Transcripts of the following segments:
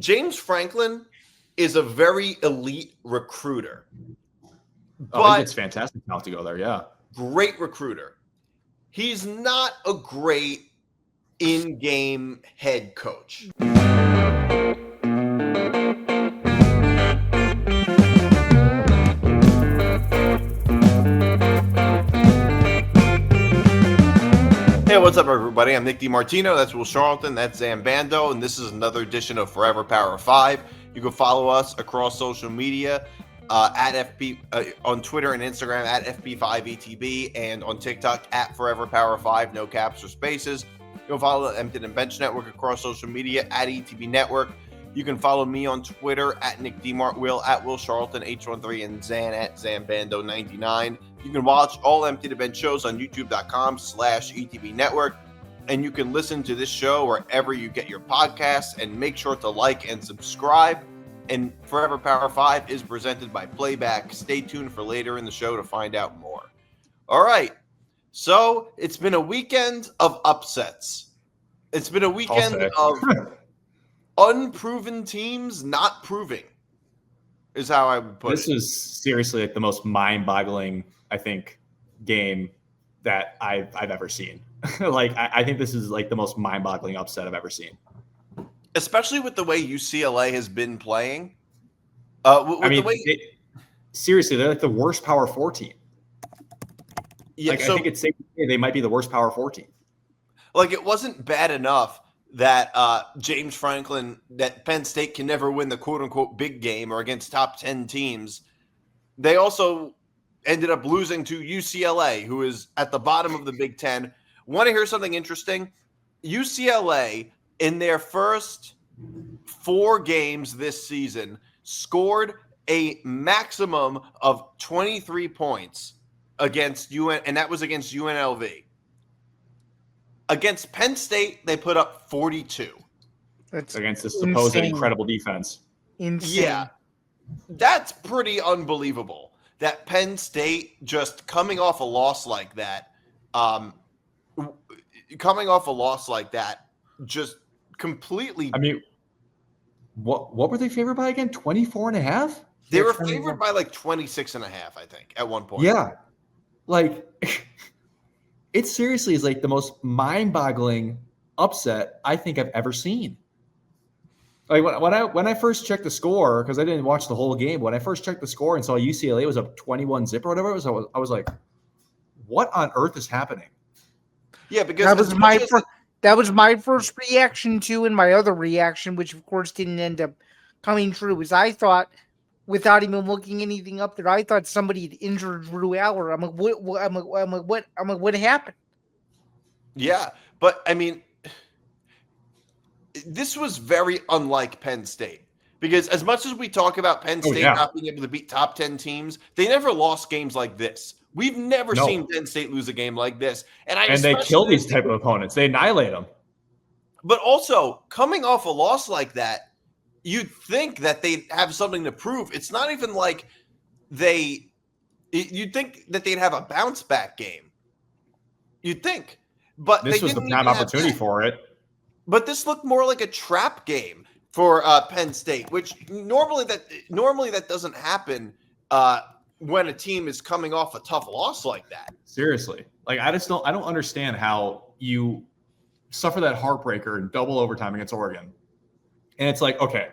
James Franklin is a very elite recruiter. But it's fantastic now to go there, yeah. Great recruiter. He's not a great in-game head coach. Hey, what's up, everybody? I'm Nick DiMartino. That's Will Charlton. That's Zain, Bando. And this is another edition of Forever Power 5. You can follow us across social media at FP on Twitter and Instagram at FP5 ETB and on TikTok at Forever Power 5, no caps or spaces. You can follow the Empty and Bench Network across social media at ETB Network. You can follow me on Twitter at Nick DiMart, Will at Will Charlton, H13, and Zain at ZanBando99. You can watch all Empty to Bench shows on youtube.com/ETB Network. And you can listen to this show wherever you get your podcasts, and make sure to like and subscribe. And Forever Power 5 is presented by Playback. Stay tuned for later in the show to find out more. All right. So it's been a weekend of upsets. It's been a weekend of unproven teams not proving, is how I would put it. This is seriously like the most mind-boggling, I think, game that I've ever seen. I think this is like the most mind-boggling upset I've ever seen. Especially with the way UCLA has been playing. Seriously, they're like the worst Power 4 team. Yeah, I think it's safe to say they might be the worst Power 4 team. Like, it wasn't bad enough that James Franklin, that Penn State can never win the quote-unquote big game or against top 10 teams. They also ended up losing to UCLA, who is at the bottom of the Big Ten. Want to hear something interesting? UCLA, in their first 4 games this season, scored a maximum of 23 points against UN, and that was against UNLV. Against Penn State, they put up 42. That's against the supposed incredible defense. Insane. Yeah, that's pretty unbelievable. That Penn State just coming off a loss like that, just completely. I mean, what were they favored by again? 24.5? They were favored by like 26.5, I think, at one point. Yeah. Like, it seriously is like the most mind-boggling upset I think I've ever seen. Like when I first checked the score, because I didn't watch the whole game, when I first checked the score and saw UCLA was up 21-0 or whatever it was, I was like, what on earth is happening? Yeah, because that was my first reaction to, and my other reaction, which of course didn't end up coming true, is I thought, without even looking anything up there, I thought somebody had injured Drew Aller. I'm like, what happened? Yeah, but I mean, this was very unlike Penn State, because as much as we talk about Penn State not being able to beat top 10 teams, they never lost games like this. We've never seen Penn State lose a game like this. And they kill these type of opponents. They annihilate them. But also, coming off a loss like that, you'd think that they'd have something to prove. It's not even like you'd think that they'd have a bounce back game. You'd think. But this was the prime opportunity for it. But this looked more like a trap game for Penn State, which normally that doesn't happen when a team is coming off a tough loss like that. Seriously. Like, I don't understand how you suffer that heartbreaker in double overtime against Oregon. And it's like, okay,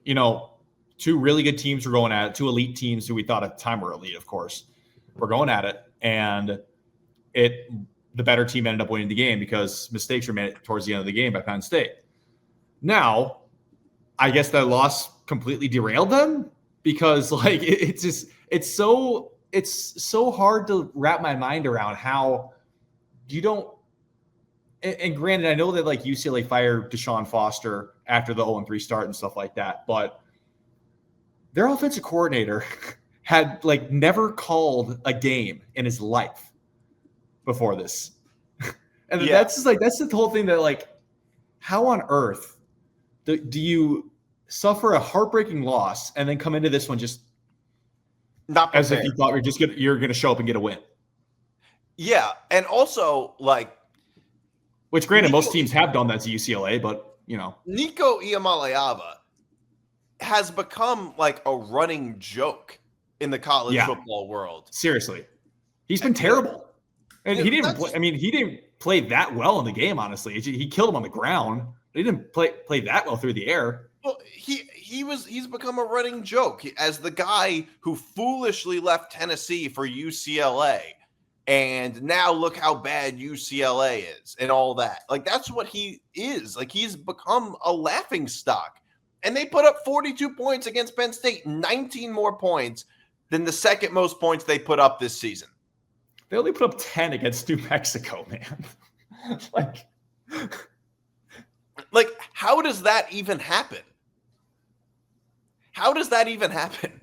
2 really good teams were going at it, 2 elite teams who we thought at the time were elite, of course. We're going at it, and the better team ended up winning the game because mistakes were made towards the end of the game by Penn State. Now, I guess that loss completely derailed them, because like it's so hard to wrap my mind around how you don't. And granted, I know that like UCLA fired Deshaun Foster after the 0-3 start and stuff like that, but their offensive coordinator had like never called a game in his life before this. And that's just like, that's the whole thing, that like, how on earth do you suffer a heartbreaking loss and then come into this one just not prepared, as if you thought you're going to show up and get a win? Yeah. And also, like, which granted, most teams have done that to UCLA, but Nico Iamaleava has become like a running joke in the college football world. Seriously, he's been terrible, and he didn't. He didn't play that well in the game. Honestly, he killed him on the ground. He didn't play that well through the air. Well, he's become a running joke as the guy who foolishly left Tennessee for UCLA, and now look how bad UCLA is and all that. Like, that's what he is. Like, he's become a laughing stock. And they put up 42 points against Penn State, 19 more points than the second most points they put up this season. They only put up 10 against New Mexico, man. Like, how does that even happen? How does that even happen?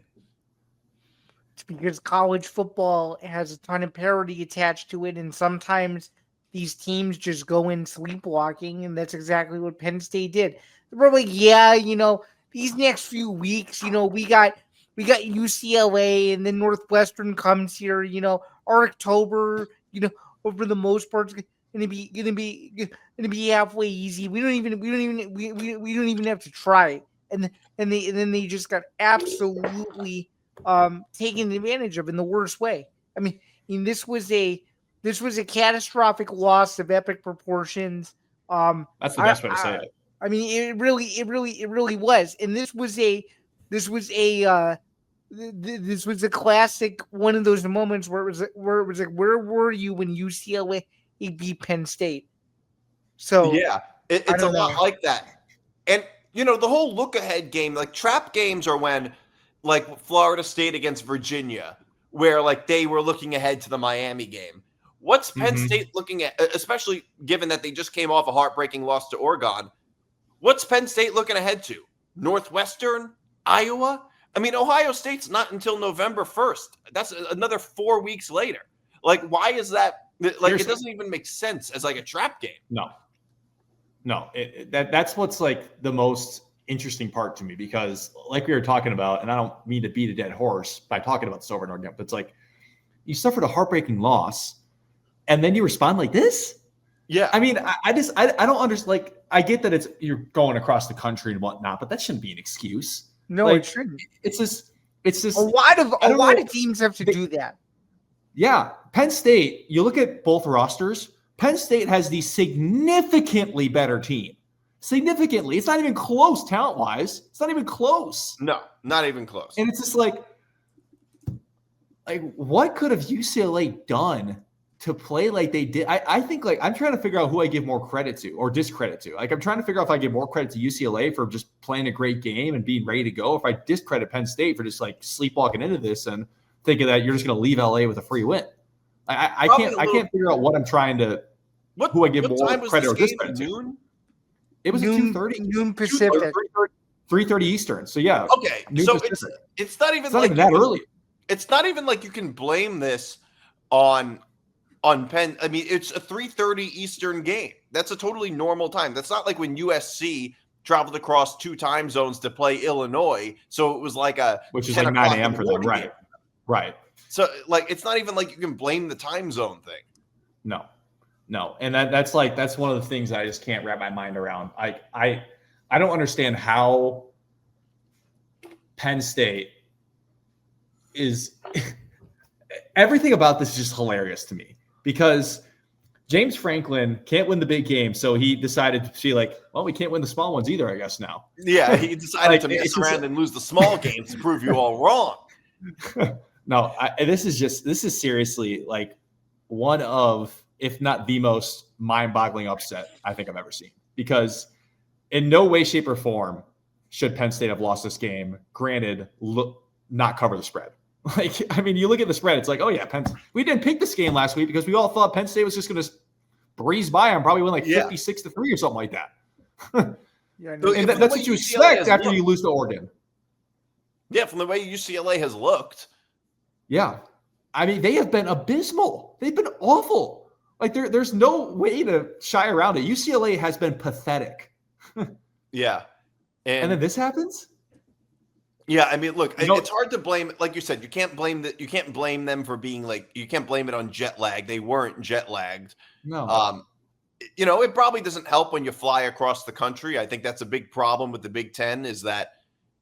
It's because college football has a ton of parity attached to it, and sometimes these teams just go in sleepwalking, and that's exactly what Penn State did. They're like, these next few weeks, we got UCLA, and then Northwestern comes here. Our October, over the most part, is gonna be halfway easy. We don't even have to try, and then they just got absolutely taken advantage of in the worst way. I mean, this was a catastrophic loss of epic proportions. That's the best way to say it. I mean, it really was, and this was a classic one of those moments where it was like, where were you when UCLA beat Penn State? So yeah, it's a lot like that, and the whole look ahead game, like trap games, are when like Florida State against Virginia, where like they were looking ahead to the Miami game. What's Penn State looking at, especially given that they just came off a heartbreaking loss to Oregon? What's Penn State looking ahead to? Northwestern? Iowa? I mean, Ohio State's not until November 1st. That's another 4 weeks later. Like, why is that? Like, it doesn't even make sense as like a trap game. No. That's what's like the most interesting part to me, because like we were talking about, and I don't mean to beat a dead horse by talking about this over and over again, but it's like you suffered a heartbreaking loss and then you respond like this. Yeah. I mean, I don't understand. Like, I get that you're going across the country and whatnot, but that shouldn't be an excuse. No, like, it shouldn't. It's just a lot of teams have to do that. Yeah. Penn State, you look at both rosters, Penn State has the significantly better team. Significantly. It's not even close talent-wise. It's not even close. No, not even close. And it's just like what could have UCLA done to play like they did? I think, like, I'm trying to figure out who I give more credit to or discredit to. Like, I'm trying to figure out if I give more credit to UCLA for just playing a great game and being ready to go, if I discredit Penn State for just like sleepwalking into this and thinking that you're just going to leave LA with a free win. I can't figure out what I'm trying to who I give more credit or discredit to. It was noon, 2:30. Noon Pacific. 3:30 Eastern. So yeah. Okay. So it's not even that early. It's not even like you can blame this on Penn. I mean, it's a 3:30 Eastern game. That's a totally normal time. That's not like when USC traveled across 2 time zones to play Illinois. So it was like which is like 9 a.m. for them. Game. Right. So like, it's not even like you can blame the time zone thing. No. And that's one of the things that I just can't wrap my mind around. I don't understand how Penn State is everything about this is just hilarious to me, because James Franklin can't win the big game. So he decided to see like, well, we can't win the small ones either, I guess now. Yeah. He decided to mess around and lose the small games to prove you all wrong. No, this is seriously like one of, if not the most mind-boggling upset I think I've ever seen, because in no way, shape, or form should Penn State have lost this game. Granted, not cover the spread. Like, I mean, you look at the spread, it's like, oh yeah, we didn't pick this game last week because we all thought Penn State was just going to breeze by them, probably win like 56-3 or something like that. And that's what you expect after you lose to Oregon. Yeah, from the way UCLA has looked. Yeah. I mean, they have been abysmal. They've been awful. Like, there's no way to shy around it. UCLA has been pathetic. Yeah. And then this happens? Yeah, I mean, look, it's hard to blame, like you said, you can't blame them for being like, you can't blame it on jet lag. They weren't jet lagged. No. It probably doesn't help when you fly across the country. I think that's a big problem with the Big Ten, is that,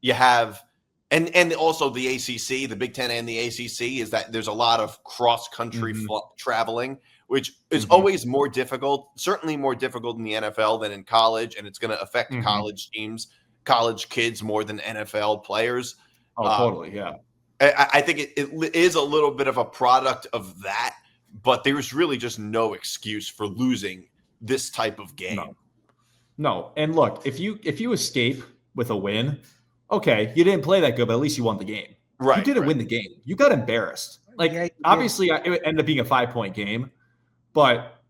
you have, and also the ACC, the Big Ten and the ACC, is that there's a lot of cross-country traveling, which is always more difficult, certainly more difficult in the NFL than in college, and it's going to affect college teams, college kids more than NFL players. Oh, totally, yeah. I think it is a little bit of a product of that, but there's really just no excuse for losing this type of game. No. And look, if you escape with a win, okay, you didn't play that good, but at least you won the game. Right. You didn't win the game. You got embarrassed. Obviously, it ended up being a 5-point game, but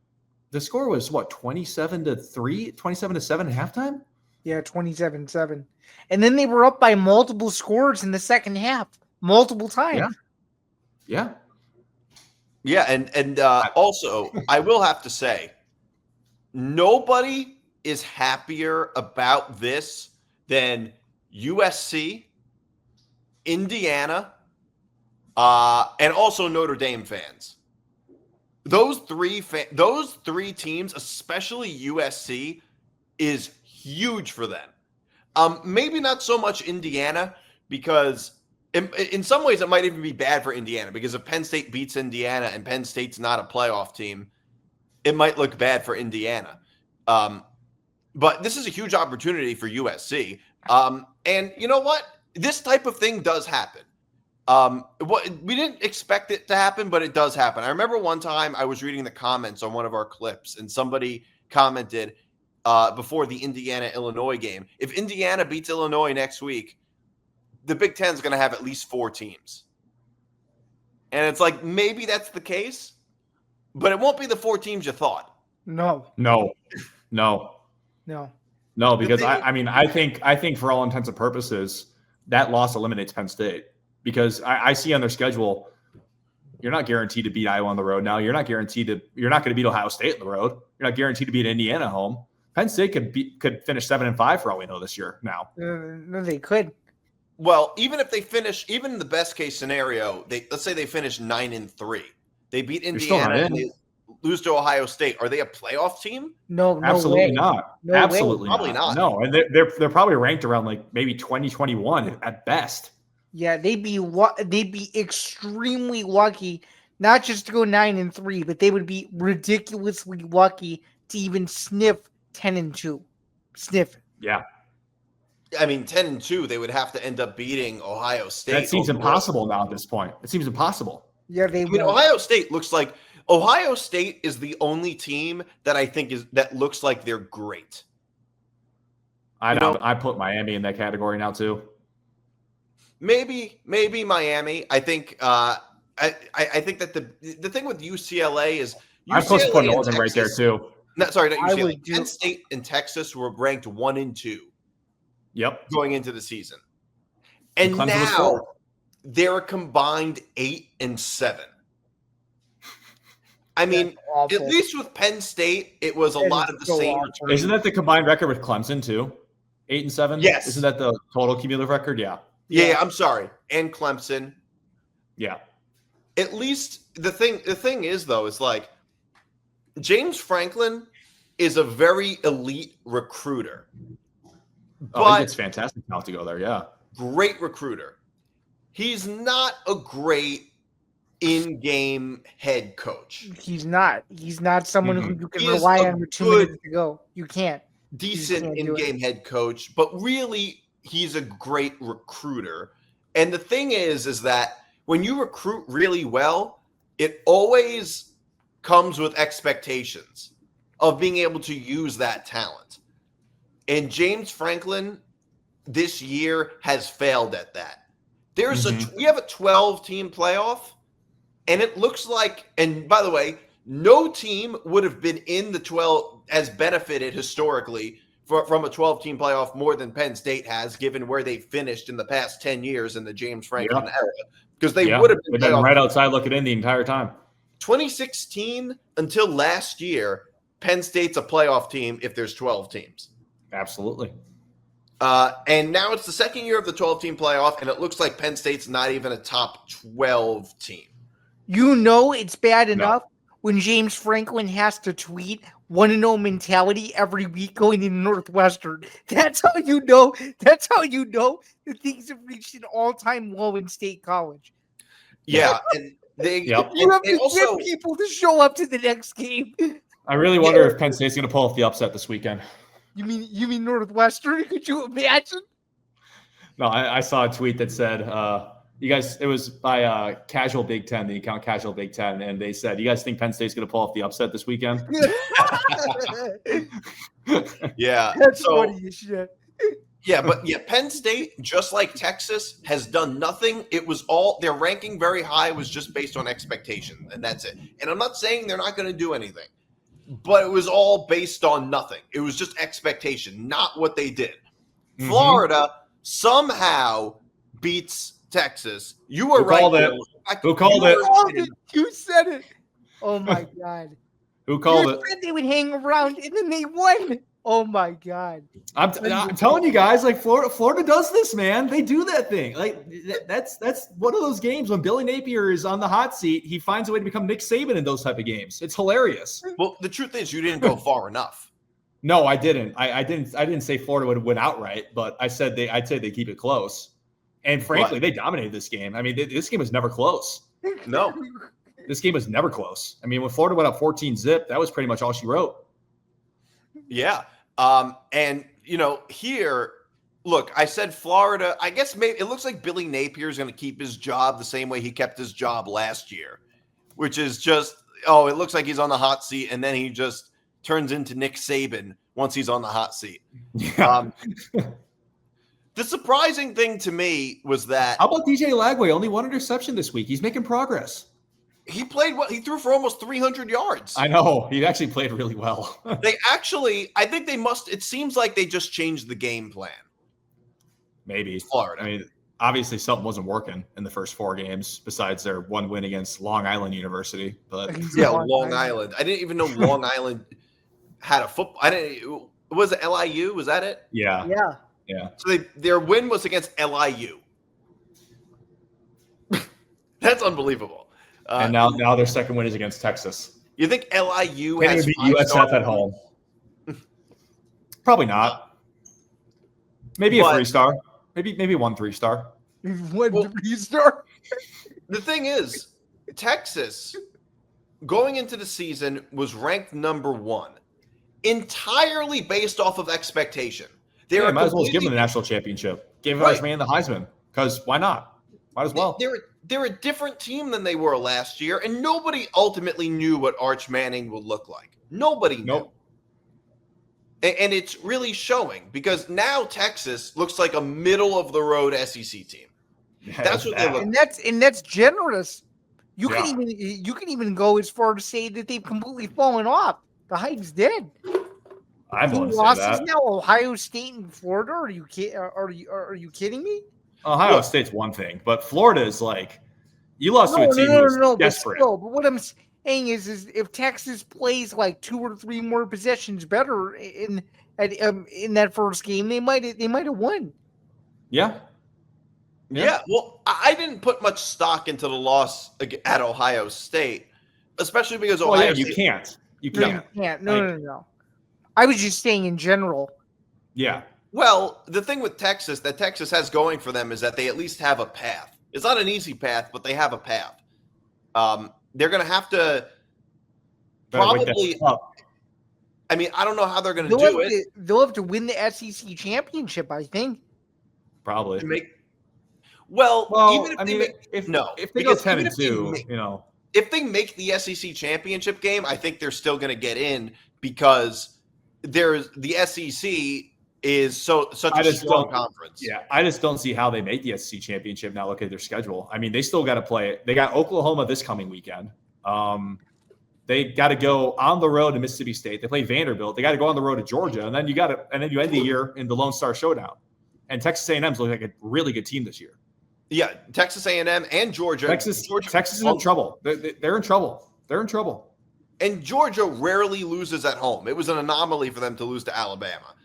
the score was what, 27-3, 27-7 at halftime? Yeah, 27-7. And then they were up by multiple scores in the second half, multiple times. Yeah. And also, I will have to say, nobody is happier about this than USC, Indiana, and also Notre Dame fans. Those three teams, especially USC, is huge for them. Maybe not so much Indiana, because in some ways it might even be bad for Indiana, because if Penn State beats Indiana and Penn State's not a playoff team, it might look bad for Indiana. But this is a huge opportunity for USC. And you know what? This type of thing does happen. We didn't expect it to happen, but it does happen. I remember one time I was reading the comments on one of our clips, and somebody commented before the Indiana-Illinois game, if Indiana beats Illinois next week, the Big Ten is going to have at least 4 teams. And it's like, maybe that's the case, but it won't be the 4 teams you thought. No, because I think for all intents and purposes, that loss eliminates Penn State, because I see on their schedule, you're not guaranteed to beat Iowa on the road now. You're not going to beat Ohio State on the road. You're not guaranteed to beat Indiana home. Penn State could finish 7-5 for all we know this year now. No, they could. Well, even if they finish, even in the best case scenario, let's say they finish 9-3. They beat Indiana and they lose to Ohio State. Are they a playoff team? No, absolutely way. not. No absolutely way. Probably not. No, and they're probably ranked around like maybe 2021 at best. Yeah, they'd be extremely lucky, not just to go 9-3, but they would be ridiculously lucky to even sniff 10-2. Sniff. Yeah. I mean, 10-2, they would have to end up beating Ohio State. That seems impossible now at this point. It seems impossible. Yeah, Ohio State is the only team that I think that looks like they're great. I put Miami in that category now too. Maybe Miami. I think I think that the thing with UCLA is I'm supposed to put Northern right there too. No, sorry, not UCLA. Penn State and Texas were ranked 1 and 2. Yep. Going into the season. And now they're a combined 8 and 7. I mean, at least with Penn State, it was a lot of the same. Isn't that the combined record with Clemson too? 8 and 7? Yes. Isn't that the total cumulative record? Yeah. Yeah, I'm sorry. And Clemson. Yeah. At least the thing is, though, is like James Franklin is a very elite recruiter. But it's fantastic now to go there. Yeah. Great recruiter. He's not a great in-game head coach. He's not someone who you can rely on for 2 minutes to go. You can't. Decent in-game head coach, but really he's a great recruiter. And the thing is that when you recruit really well, it always comes with expectations of being able to use that talent. And James Franklin this year has failed at that. We have a 12-team playoff, and it looks like, and by the way, no team would have been in the 12 as benefited historically from a 12-team playoff more than Penn State has, given where they finished in the past 10 years in the James Franklin era. Because they would have been right outside looking in the entire time. 2016 until last year, Penn State's a playoff team if there's 12 teams. Absolutely. And now it's the second year of the 12-team playoff, and it looks like Penn State's not even a top 12 team. You know it's bad enough when James Franklin has to tweet 1-0 mentality every week going into Northwestern. That's how you know. That's how you know that things have reached an all-time low in state college. Yeah, and they Yep. You have they to also get people to show up to the next game. I really wonder if Penn State's going to pull off the upset this weekend. You mean Northwestern? Could you imagine? No, I saw a tweet that said, you guys, it was by Casual Big Ten, the account Casual Big Ten, and they said, you guys think Penn State's going to pull off the upset this weekend? yeah. That's So funny as shit. yeah, but yeah, Penn State, just like Texas, has done nothing. It was all their ranking very high was just based on expectation, and that's it. And I'm not saying they're not going to do anything, but it was all based on nothing. It was just expectation, not what they did. Mhm. Florida somehow beats Texas. You were Who right. called it? Bill. Who called You it? were- You said it. Oh my god. Who called You it? said they would hang around and then they won. Oh my god. I'm telling you guys, like Florida does this, man. They do that thing. Like that's one of those games when Billy Napier is on the hot seat. He finds a way to become Nick Saban in those type of games. It's hilarious. Well, the truth is, you didn't go far enough. No, I didn't. I didn't say Florida would win outright, but I'd say they keep it close. And frankly, they dominated this game. I mean, this game was never close. No. This game was never close. I mean, when Florida went up 14-0, that was pretty much all she wrote. Yeah. And here, look, I said Florida. I guess maybe it looks like Billy Napier is going to keep his job the same way he kept his job last year, which is just, it looks like he's on the hot seat, and then he just turns into Nick Saban once he's on the hot seat. Yeah. The surprising thing to me was that How about DJ Lagway? Only one interception this week. He's making progress. he played well. He threw for almost 300 yards. I know. He actually played really well. I think they must. It seems like they just changed the game plan. Maybe. Florida. I mean, obviously something wasn't working in the first 4 games besides their one win against Long Island University. But Yeah, Long Island. I didn't even know Long Island had a football. Was it LIU? Was that it? yeah. Yeah. So their win was against LIU. That's unbelievable. And now their second win is against Texas. You think LIU Maybe has beat USF at home. Probably not. Maybe a 3-star. Maybe 1 3-star. What 3-star? The thing is, Texas going into the season was ranked number 1, entirely based off of expectation. They Might as well give them the national championship. Give Arch Manning the Heisman because why not? Might as well. They're a different team than they were last year, and nobody ultimately knew what Arch Manning would look like. Nobody knew. Nope. And it's really showing because now Texas looks like a middle-of-the-road SEC team. Yeah, That's what they look. And that's generous. You can even go as far to say that they've completely fallen off. The hype's dead. I'm Two going to say losses that. now, Ohio State and Florida. Are you kidding me? Ohio State's one thing, but Florida is like you lost to a team who's desperate. But what I'm saying is if Texas plays like 2 or 3 more possessions better in that first game, they might have won. Yeah. Well, I didn't put much stock into the loss at Ohio State, especially because Ohio State. You can't. You No, can't. you can't. No. I was just saying in general. Yeah. Well, the thing with Texas that Texas has going for them is that they at least have a path. It's not an easy path, but they have a path. They're going to have to probably. I mean, I don't know how they're going to do it. They'll have to win the SEC championship, I think. Probably. Even if if they go 10-2, if they make the SEC championship game, I think they're still going to get in because the SEC is such a strong conference. Yeah, I just don't see how they make the SEC championship now. Look at their schedule. I mean, they still got to play. They got Oklahoma this coming weekend. They got to go on the road to Mississippi State. They play Vanderbilt. They got to go on the road to Georgia, and then you end the year in the Lone Star Showdown. And Texas A&M's looking like a really good team this year. Yeah, Texas A&M and Georgia. Texas is in trouble. They're in trouble. They're in trouble. And Georgia rarely loses at home. It was an anomaly for them to lose to Alabama.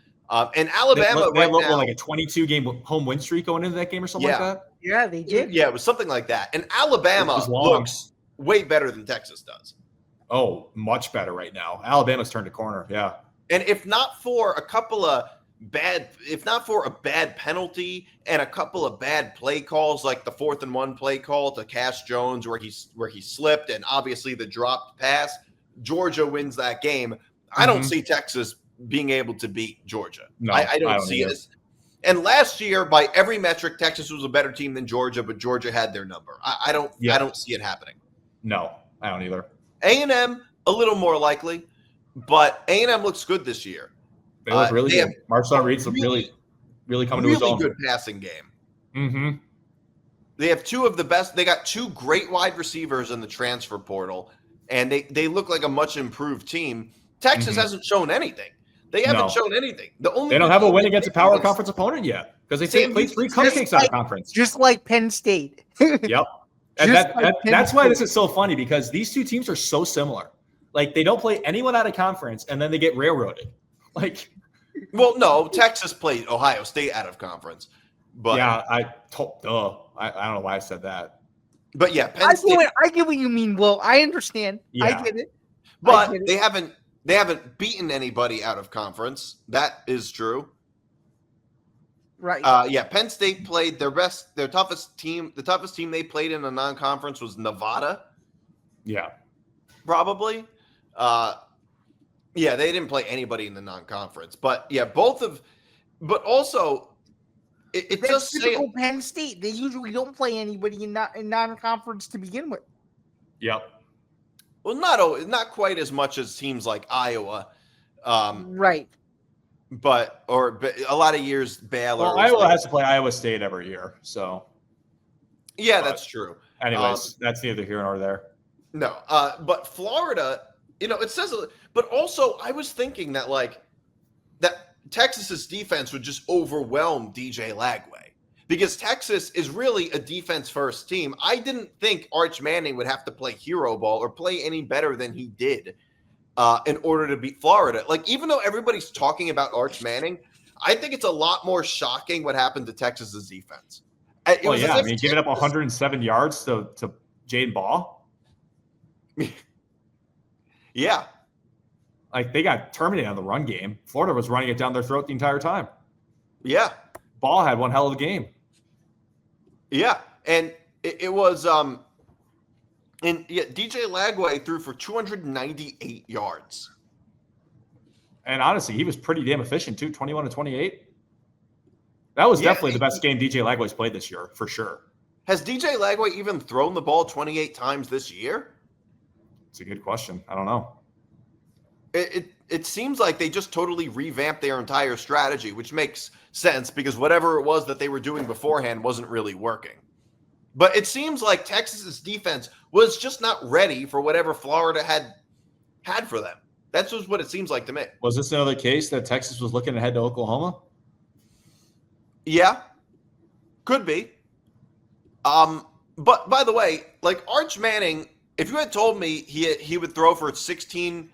And Alabama they right now, like a 22-game home win streak going into that game or something like that. Yeah, they did. Yeah, it was something like that. And Alabama looks way better than Texas does. Oh, much better right now. Alabama's turned a corner. Yeah. And if not for a bad penalty and a couple of bad play calls, like the 4th and 1 play call to Cash Jones where he slipped, and obviously the dropped pass, Georgia wins that game. I don't see Texas being able to beat Georgia. No, I don't see it. And last year, by every metric, Texas was a better team than Georgia, but Georgia had their number. I don't see it happening. No, I don't either. A&M, a little more likely, but A&M looks good this year. They look really good. Marcel Reed's really coming to his own. Really good passing game. Mm-hmm. They have two of the best. They got 2 great wide receivers in the transfer portal, and they look like a much improved team. Texas hasn't shown anything. They haven't shown anything. They don't have a win against a power conference opponent yet because they played 3 cupcakes out of conference. Just like Penn State. Yep. And that's why this is so funny, because these 2 teams are so similar. Like, they don't play anyone out of conference, and then they get railroaded. Like, well, no, Texas played Ohio State out of conference. But yeah, I don't know why I said that. But yeah, Penn State, I get what you mean. Well, I understand. Yeah. I get it. But they haven't beaten anybody out of conference. That is true. Right. Yeah, Penn State played their toughest team. The toughest team they played in a non-conference was Nevada. Yeah. Probably. Yeah, they didn't play anybody in the non-conference. But yeah, but also it does say Penn State. They usually don't play anybody in non-conference to begin with. Yep. Well, not quite as much as teams like Iowa. Right. But a lot of years Baylor. Well, Iowa has to play Iowa State every year, so. Yeah, that's true. Anyways, that's neither here nor there. No, but Florida, it says, but also I was thinking that that Texas's defense would just overwhelm DJ Lagway, because Texas is really a defense-first team. I didn't think Arch Manning would have to play hero ball or play any better than he did in order to beat Florida. Like, even though everybody's talking about Arch Manning, I think it's a lot more shocking what happened to Texas's defense. Giving up 107 yards to Jaden Ball. Yeah. Like, they got terminated on the run game. Florida was running it down their throat the entire time. Yeah. Ball had one hell of a game. Yeah. And it was DJ Lagway threw for 298 yards. And honestly, he was pretty damn efficient too, 21 to 28. That was definitely the best game DJ Lagway's played this year, for sure. Has DJ Lagway even thrown the ball 28 times this year? It's a good question. I don't know. It seems like they just totally revamped their entire strategy, which makes sense because whatever it was that they were doing beforehand wasn't really working. But it seems like Texas's defense was just not ready for whatever Florida had for them. That's just what it seems like to me. Was this another case that Texas was looking ahead to Oklahoma? Yeah, could be. But by the way, like Arch Manning, if you had told me he would throw for 16,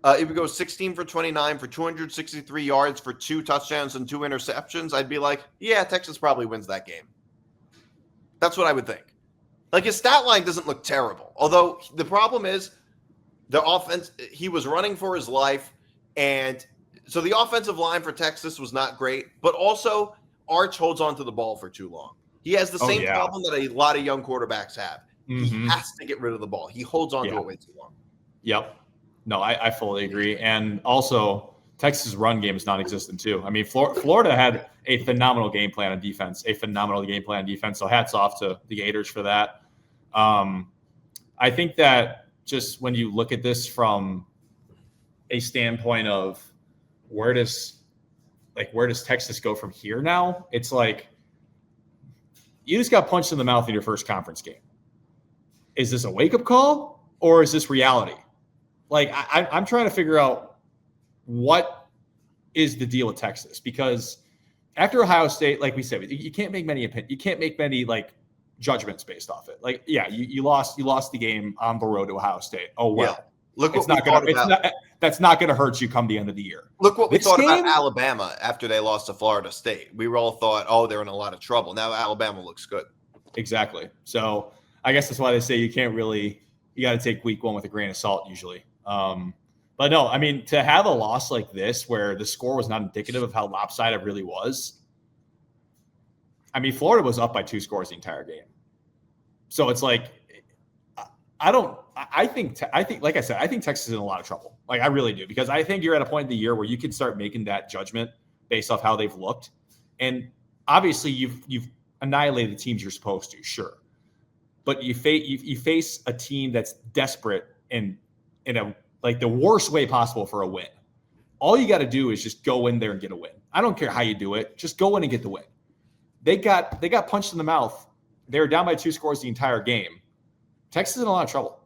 it would go 16 for 29 for 263 yards for 2 touchdowns and 2 interceptions, I'd be like, yeah, Texas probably wins that game. That's what I would think. Like, his stat line doesn't look terrible. Although the problem is the offense, he was running for his life. And so the offensive line for Texas was not great, but also Arch holds on to the ball for too long. He has the same problem that a lot of young quarterbacks have. He has to get rid of the ball. He holds on to it way too long. Yep. No, I fully agree. And also, Texas' run game is non-existent too. I mean, Florida had a phenomenal game plan on defense, So hats off to the Gators for that. I think that just when you look at this from a standpoint of where does Texas go from here now? It's like you just got punched in the mouth in your first conference game. Is this a wake-up call or is this reality? Like, I'm trying to figure out what is the deal with Texas, because after Ohio State, like we said, you can't make many like judgments based off it. Like, yeah, you lost the game on the road to Ohio State. Oh well, yeah. Look, that's not going to hurt you come the end of the year. Look what we thought about Alabama after they lost to Florida State. We all thought, oh, they're in a lot of trouble. Now Alabama looks good. Exactly. So I guess that's why they say you can't really you got to take week 1 with a grain of salt usually. But no, I mean, to have a loss like this where the score was not indicative of how lopsided it really was. I mean, Florida was up by 2 scores the entire game. So it's like, I think, like I said, I think Texas is in a lot of trouble. Like, I really do, because I think you're at a point in the year where you can start making that judgment based off how they've looked. And obviously you've annihilated the teams you're supposed to, sure. But you face a team that's desperate and in a like the worst way possible for a win. All you got to do is just go in there and get a win. I don't care how you do it. Just go in and get the win. They got punched in the mouth. They were down by 2 scores the entire game. Texas is in a lot of trouble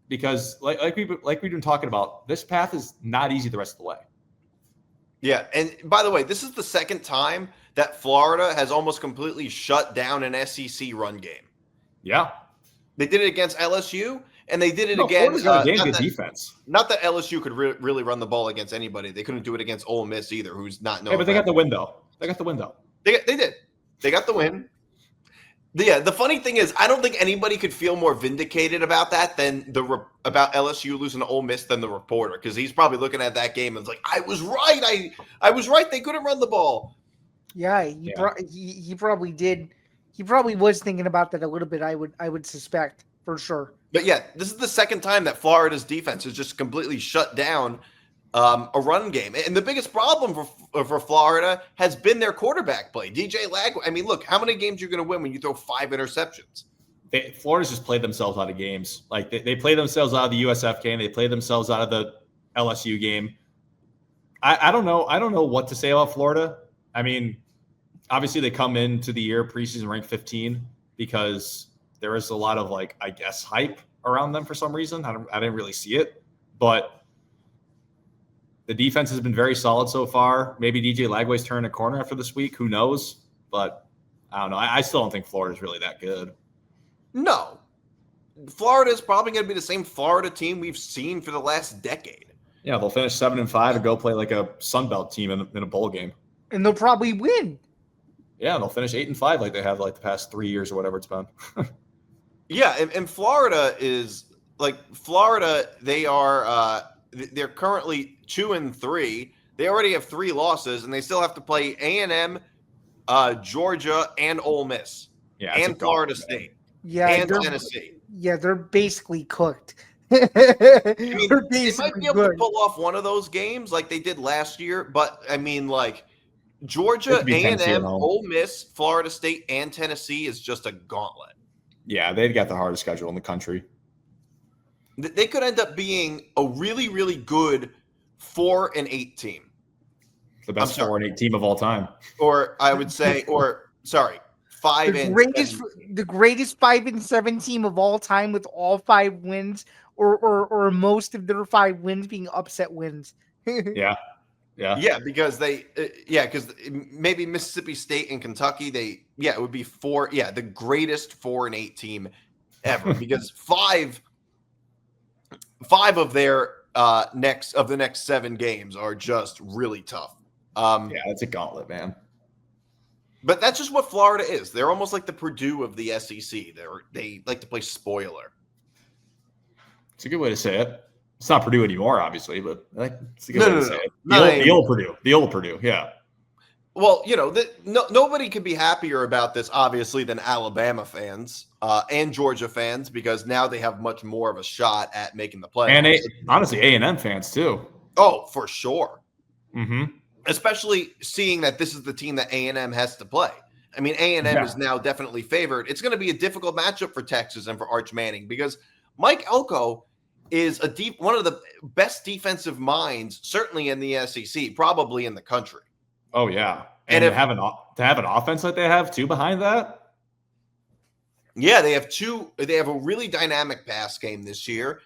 because like we've been talking about, this path is not easy the rest of the way. Yeah, and by the way, this is the second time that Florida has almost completely shut down an SEC run game. Yeah. They did it against LSU, and they did it again. Florida's got good defense. Not that LSU could really run the ball against anybody. They couldn't do it against Ole Miss either, who's not known. Hey, but they got the win, though. They got the win, though. They did. They got the win. Yeah, the funny thing is, I don't think anybody could feel more vindicated about that than about LSU losing to Ole Miss than the reporter, because he's probably looking at that game and it's like, I was right. I was right. They couldn't run the ball. Yeah, he probably did. He probably was thinking about that a little bit. I would suspect for sure. But yeah, this is the second time that Florida's defense has just completely shut down a run game. And the biggest problem for Florida has been their quarterback play. DJ Lagway. I mean, look, how many games you're going to win when you throw 5 interceptions? Florida's just played themselves out of games. Like they play themselves out of the USF game. They play themselves out of the LSU game. I don't know. I don't know what to say about Florida. I mean, obviously they come into the year preseason ranked 15 because there is a lot of I guess hype around them for some reason. I didn't really see it, but the defense has been very solid so far. Maybe DJ Lagway's turning a corner after this week. Who knows? But I don't know. I still don't think Florida's really that good. No. Florida is probably going to be the same Florida team we've seen for the last decade. Yeah, they'll finish 7-5 and go play like a Sun Belt team in a bowl game. And they'll probably win. Yeah, they'll finish 8-5 like they have the past 3 years or whatever it's been. Yeah, and Florida is Florida. They are they're currently 2-3. They already have 3 losses, and they still have to play A&M, Georgia, and Ole Miss, and Florida State, and Tennessee. Yeah, they're basically cooked. I mean, they might be able to pull off one of those games like they did last year, but I mean, Georgia, A&M, Ole Miss, Florida State, and Tennessee is just a gauntlet. Yeah, they've got the hardest schedule in the country. They could end up being a really, really good 4-8 team. The best 4-8 team of all time. Or I would say, 5 the greatest 5-7 team of all time with all 5 wins, or most of their 5 wins being upset wins. Yeah, because because maybe Mississippi State and Kentucky, it would be the greatest 4-8 team ever, because five of their the next 7 games are just really tough. It's a gauntlet, man. But that's just what Florida is. They're almost like the Purdue of the SEC. They like to play spoiler. It's a good way to say it. It's not Purdue anymore, obviously, but it's a good way to say it. The old Purdue, yeah. Well, nobody could be happier about this, obviously, than Alabama fans and Georgia fans, because now they have much more of a shot at making the playoffs. And honestly, A&M fans too. Oh, for sure. Mm-hmm. Especially seeing that this is the team that A&M has to play. I mean, A&M is now definitely favored. It's going to be a difficult matchup for Texas and for Arch Manning, because Mike Elko is one of the best defensive minds, certainly in the SEC, probably in the country. Oh yeah, and to have an offense like they have too behind that. Yeah, they have a really dynamic pass game this year.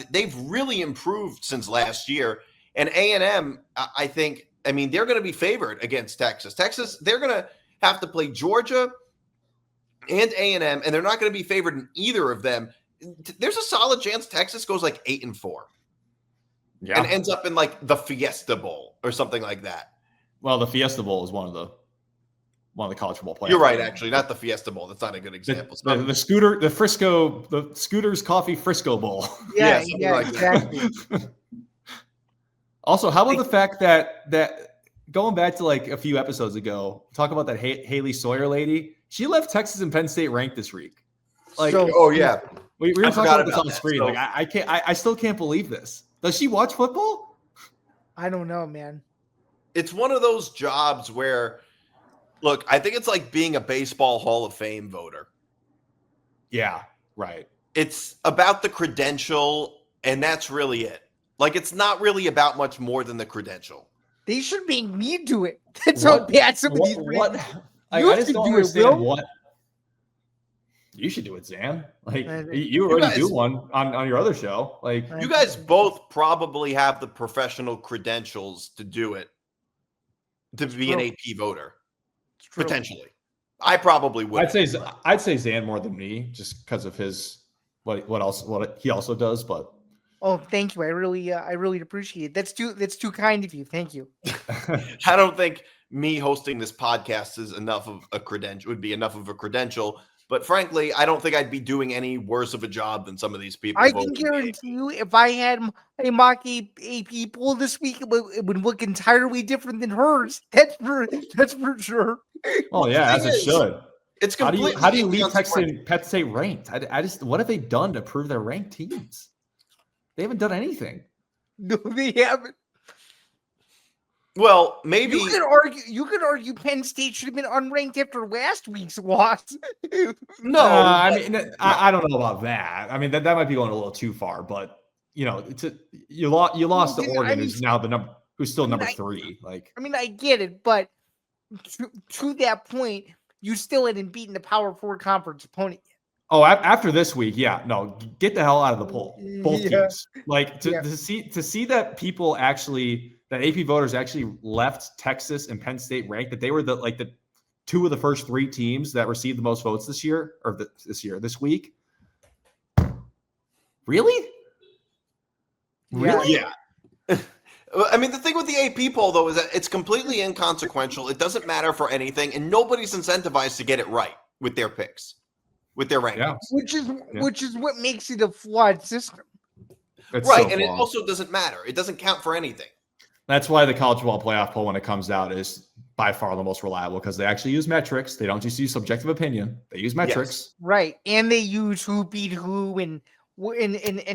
They've really improved since last year. And A&M, I think, they're going to be favored against Texas. They're going to have to play Georgia and A&M, and they're not going to be favored in either of them. There's a solid chance Texas goes 8-4. Yeah. And ends up in the Fiesta Bowl or something like that. Well, the Fiesta Bowl is one of the one of the college football playoffs. You're right, actually, not the Fiesta Bowl. That's not a good example. The Scooters Coffee Frisco Bowl. Yeah, like exactly. Also, how about the fact that going back to like a few episodes ago, talk about that Haley Sawyer lady. She left Texas and Penn State ranked this week. Like, oh yeah, we were talking about this on the that. screen. So, like, I still can't believe this. Does she watch football? I don't know, man. it's one of those jobs where, look, I think it's like being a baseball Hall of Fame voter. Yeah, right. It's about the credential, and that's really it. Like, it's not really about much more than the credential. They should make me do it. That's how bad some of these. I just don't understand what. You should do it, Zain. Like you already do one on your other show. Like you guys both probably have the professional credentials to do it, to be an AP voter, potentially. I probably would. I'd say Zain more than me, just because of his what he also does. But oh, thank you. I really appreciate it. That's too kind of you. Thank you. I don't think me hosting this podcast is enough of a credential. Would be enough of a credential. But frankly, I don't think I'd be doing any worse of a job than some of these people. I can guarantee you, if I had a mock AP poll this week, it would look entirely different than hers. That's for sure. Oh yeah, as it should. It's completely. How do you leave Texas and Penn State ranked? I just what have they done to prove they're ranked teams? They haven't done anything. No, they haven't. Well, maybe you could argue Penn State should have been unranked after last week's loss. No, I don't know about that. I mean, that might be going a little too far, but you lost to Oregon, who's now who's still number 3. Like, I mean, I get it, but to that point, you still hadn't beaten the Power 4 conference opponent yet. Oh, after this week, yeah, no, get the hell out of the poll. Both teams, like to see that people actually. That AP voters actually left Texas and Penn State ranked, that they were the 2 of the first 3 teams that received the most votes this week. Really? Yeah. I mean, the thing with the AP poll, though, is that it's completely inconsequential. It doesn't matter for anything, and nobody's incentivized to get it right with their picks, with their rankings. Yeah. Which is what makes it a flawed system. It's right, so and flawed. it also doesn't matter. It doesn't count for anything. That's why the college football playoff poll, when it comes out, is by far the most reliable, because they actually use metrics. They don't just use subjective opinion. They use metrics. Yes. Right. And they use who beat who and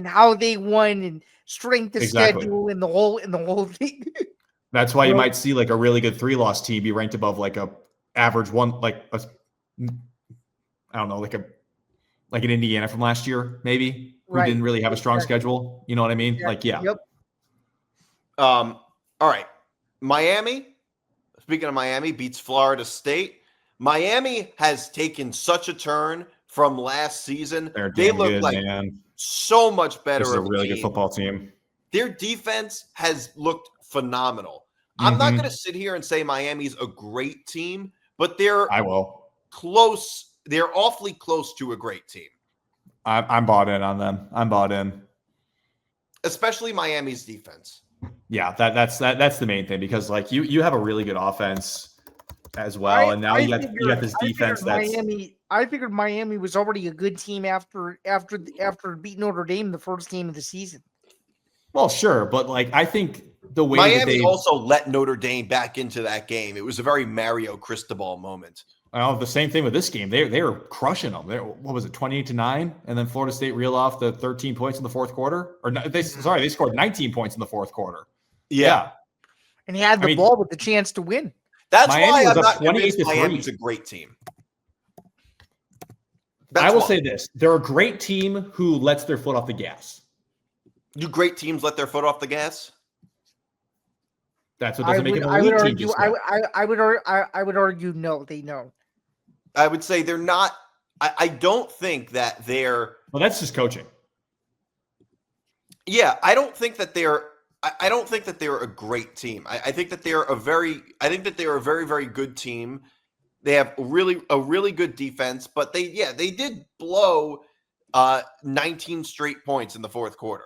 how they won and strength of schedule and the whole thing. That's why you might see like a really good 3-loss team be ranked above like a average one, like an Indiana from last year, maybe, who didn't really have a strong schedule. You know what I mean? Yep. All right. Miami, speaking of Miami, beats Florida State. Miami has taken such a turn from last season. They look good, like so much better. This is a really good football team. Their defense has looked phenomenal. I'm not going to sit here and say Miami's a great team, but they're close. They're awfully close to a great team. I'm bought in on them. I'm bought in. Especially Miami's defense. Yeah, that's the main thing, because like you have a really good offense as well, and now you got this defense that's. I figured Miami was already a good team after beating Notre Dame the first game of the season. Well, sure, but like I think the way Miami also let Notre Dame back into that game. It was a very Mario Cristobal moment. The same thing with this game. They were crushing them. What was it, 28-9, and then Florida State reeled off the 13 points in the fourth quarter. They scored 19 points in the fourth quarter. Yeah. And he had the ball with the chance to win. That's why I'm not convinced Miami's a great team. I will say this. They're a great team who lets their foot off the gas. Do great teams let their foot off the gas? That's what doesn't make them a elite team. I would argue no, they don't. I would say they're not. I don't think that they're. Well, that's just coaching. Yeah, I don't think that they're. I don't think that they're a great team. I think that they're a very. I think that they're a very, very good team. They have a really good defense, but they did blow 19 straight points in the fourth quarter.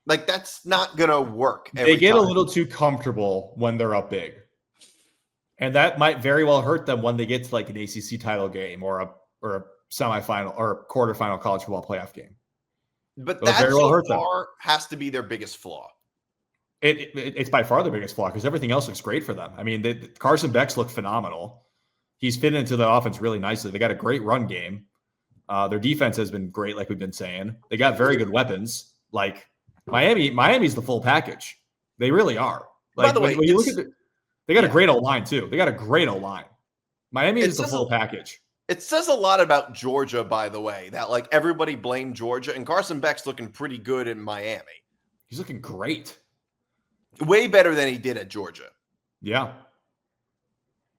Like, that's not gonna work. They get a little too comfortable when they're up big. And that might very well hurt them when they get to like an ACC title game or a semifinal or a quarterfinal college football playoff game. But It'll that very well so hurt them. far has to be their biggest flaw. It's by far the biggest flaw because everything else looks great for them. I mean, Carson Beck's looked phenomenal. He's fitted into the offense really nicely. They got a great run game. Their defense has been great, like we've been saying. They got very good weapons. Like Miami's the full package. They really are. Like, By the way, when you look at they got a great O-line too. They got a great O-line. Miami is the full package. It says a lot about Georgia, by the way, that like everybody blamed Georgia, and Carson Beck's looking pretty good in Miami. He's looking great. Way better than he did at Georgia. Yeah.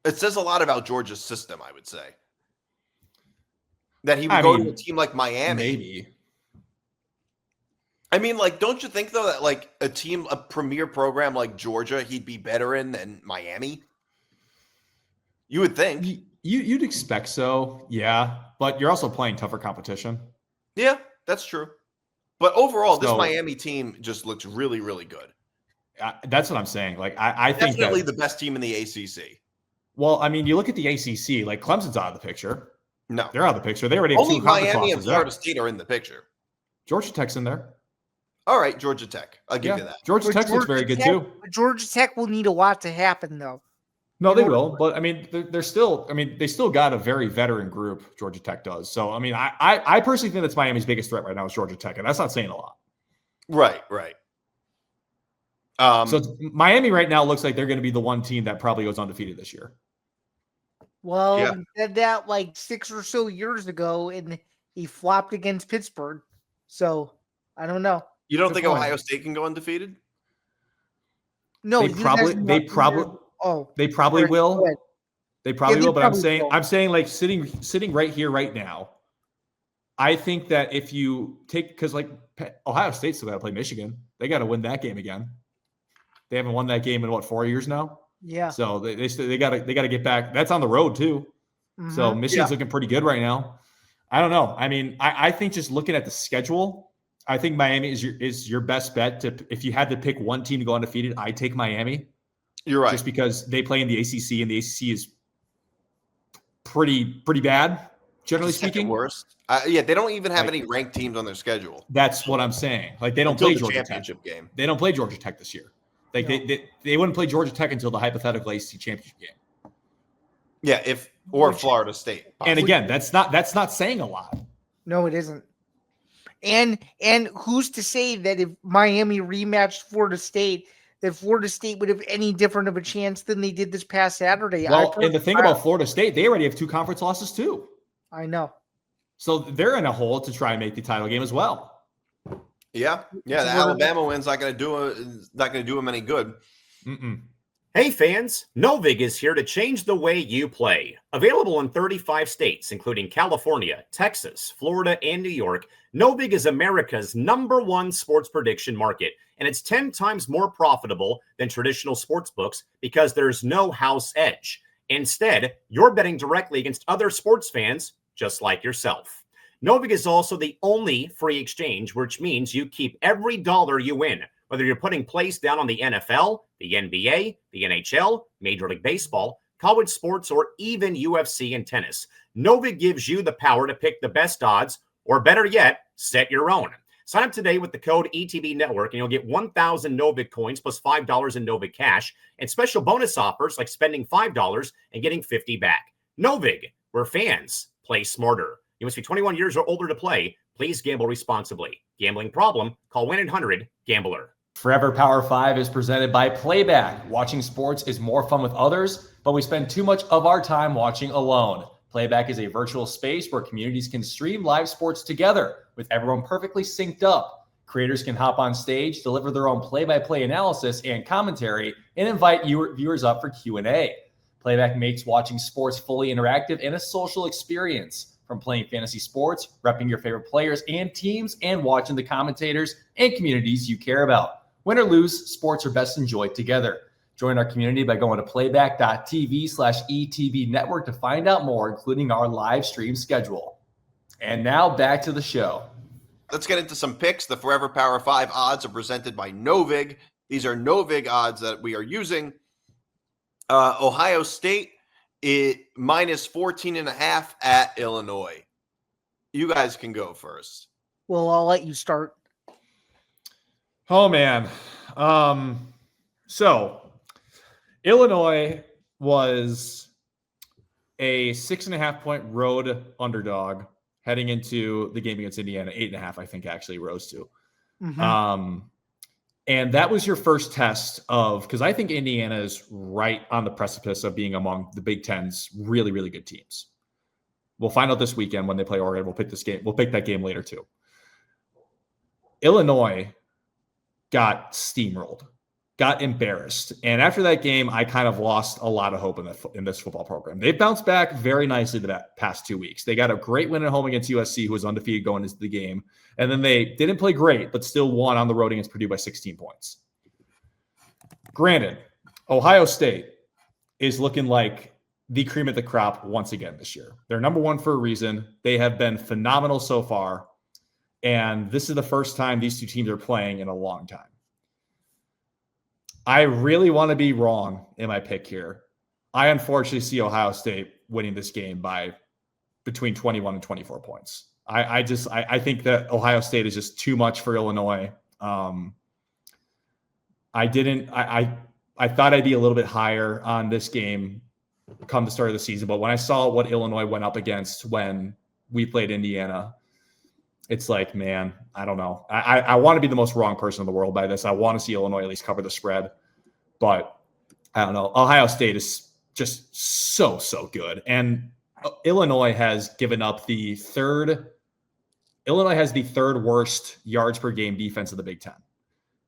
It says a lot about Georgia's system, I would say. That he would go to a team like Miami. Maybe. I mean, like, don't you think, though, that, like, a premier program like Georgia, he'd be better in than Miami? You would think. You'd expect so, yeah. But you're also playing tougher competition. Yeah, that's true. But overall, this Miami team just looks really, really good. That's what I'm saying. Like, I think definitely the best team in the ACC. Well, I mean, you look at the ACC, like Clemson's out of the picture. No. They're out of the picture. They already have only two conference Miami and losses Florida State are in the picture. Georgia Tech's in there. All right, Georgia Tech. I'll give you that. Georgia Tech looks very good too. Georgia Tech will need a lot to happen, though. No, they will. But I mean, they still got a very veteran group. Georgia Tech does. So I mean, I personally think that's Miami's biggest threat right now is Georgia Tech, and that's not saying a lot. Right. So Miami right now looks like they're going to be the one team that probably goes undefeated this year. Well, he said that like 6 or so years ago, and he flopped against Pittsburgh. So I don't know. You don't think Ohio State can go undefeated? No, they probably will. They probably will. But I'm saying like sitting right here, right now, I think that if you take, because like Ohio State's still got to play Michigan, they got to win that game again. They haven't won that game in 4 years now. Yeah. So they got to get back. That's on the road too. Mm-hmm. So Michigan's looking pretty good right now. I don't know. I mean, I think just looking at the schedule, I think Miami is your best bet if you had to pick one team to go undefeated, I'd take Miami. You're right. Just because they play in the ACC and the ACC is pretty bad, generally speaking. Worst. They don't even have any ranked teams on their schedule. That's what I'm saying. Like they don't play Georgia Tech. Game. They don't play Georgia Tech this year. Like they wouldn't play Georgia Tech until the hypothetical ACC championship game. Yeah, or Florida State. Possibly. And again, that's not saying a lot. No, it isn't. And who's to say that if Miami rematched Florida State, that Florida State would have any different of a chance than they did this past Saturday? Well, and the thing about Florida State, they already have 2 conference losses too. I know. So they're in a hole to try and make the title game as well. Yeah. The Alabama win's not going to do them any good. Mm-mm. Hey fans, Novig is here to change the way you play. Available in 35 states, including California, Texas, Florida, and New York, Novig is America's #1 sports prediction market, and it's 10 times more profitable than traditional sports books because there's no house edge. Instead, you're betting directly against other sports fans just like yourself. Novig is also the only free exchange, which means you keep every dollar you win, whether you're putting plays down on the NFL, the NBA, the NHL, Major League Baseball, college sports, or even UFC and tennis. Novig gives you the power to pick the best odds, or better yet, set your own. Sign up today with the code ETB Network, and you'll get 1,000 Novig coins plus $5 in Novig cash, and special bonus offers like spending $5 and getting $50 back. Novig, where fans play smarter. You must be 21 years or older to play. Please gamble responsibly. Gambling problem? Call 1-800-GAMBLER. Forever Power 5 is presented by Playback. Watching sports is more fun with others, but we spend too much of our time watching alone. Playback is a virtual space where communities can stream live sports together with everyone perfectly synced up. Creators can hop on stage, deliver their own play-by-play analysis and commentary, and invite viewers up for Q&A. Playback makes watching sports fully interactive and a social experience. From playing fantasy sports, repping your favorite players and teams, and watching the commentators and communities you care about. Win or lose, sports are best enjoyed together. Join our community by going to playback.tv/ETB network to find out more, including our live stream schedule. And now back to the show. Let's get into some picks. The Forever Power 5 odds are presented by Novig. These are Novig odds that we are using. Ohio State, it minus 14.5 at Illinois. You guys can go first. Well, I'll let you start. Oh man. So Illinois was a 6.5-point road underdog heading into the game against Indiana. 8.5, I think, actually rose to. Mhm. And that was your first test of, because I think Indiana is right on the precipice of being among the Big Ten's really, really good teams. We'll find out this weekend when they play Oregon. We'll pick this game. We'll pick that game later too. Illinois got steamrolled, got embarrassed. And after that game, I kind of lost a lot of hope in this football program. They bounced back very nicely the past 2 weeks. They got a great win at home against USC, who was undefeated going into the game. And then they didn't play great, but still won on the road against Purdue by 16 points. Granted, Ohio State is looking like the cream of the crop once again this year. They're number one for a reason. They have been phenomenal so far. And this is the first time these two teams are playing in a long time. I really want to be wrong in my pick here. I unfortunately see Ohio State winning this game by between 21 and 24 points. I think that Ohio State is just too much for Illinois. I thought I'd be a little bit higher on this game come the start of the season, but when I saw what Illinois went up against when we played Indiana, it's like, man, I don't know. I want to be the most wrong person in the world by this. I want to see Illinois at least cover the spread, but I don't know. Ohio State is just so good. And Illinois has given up the third worst yards per game defense of the Big Ten.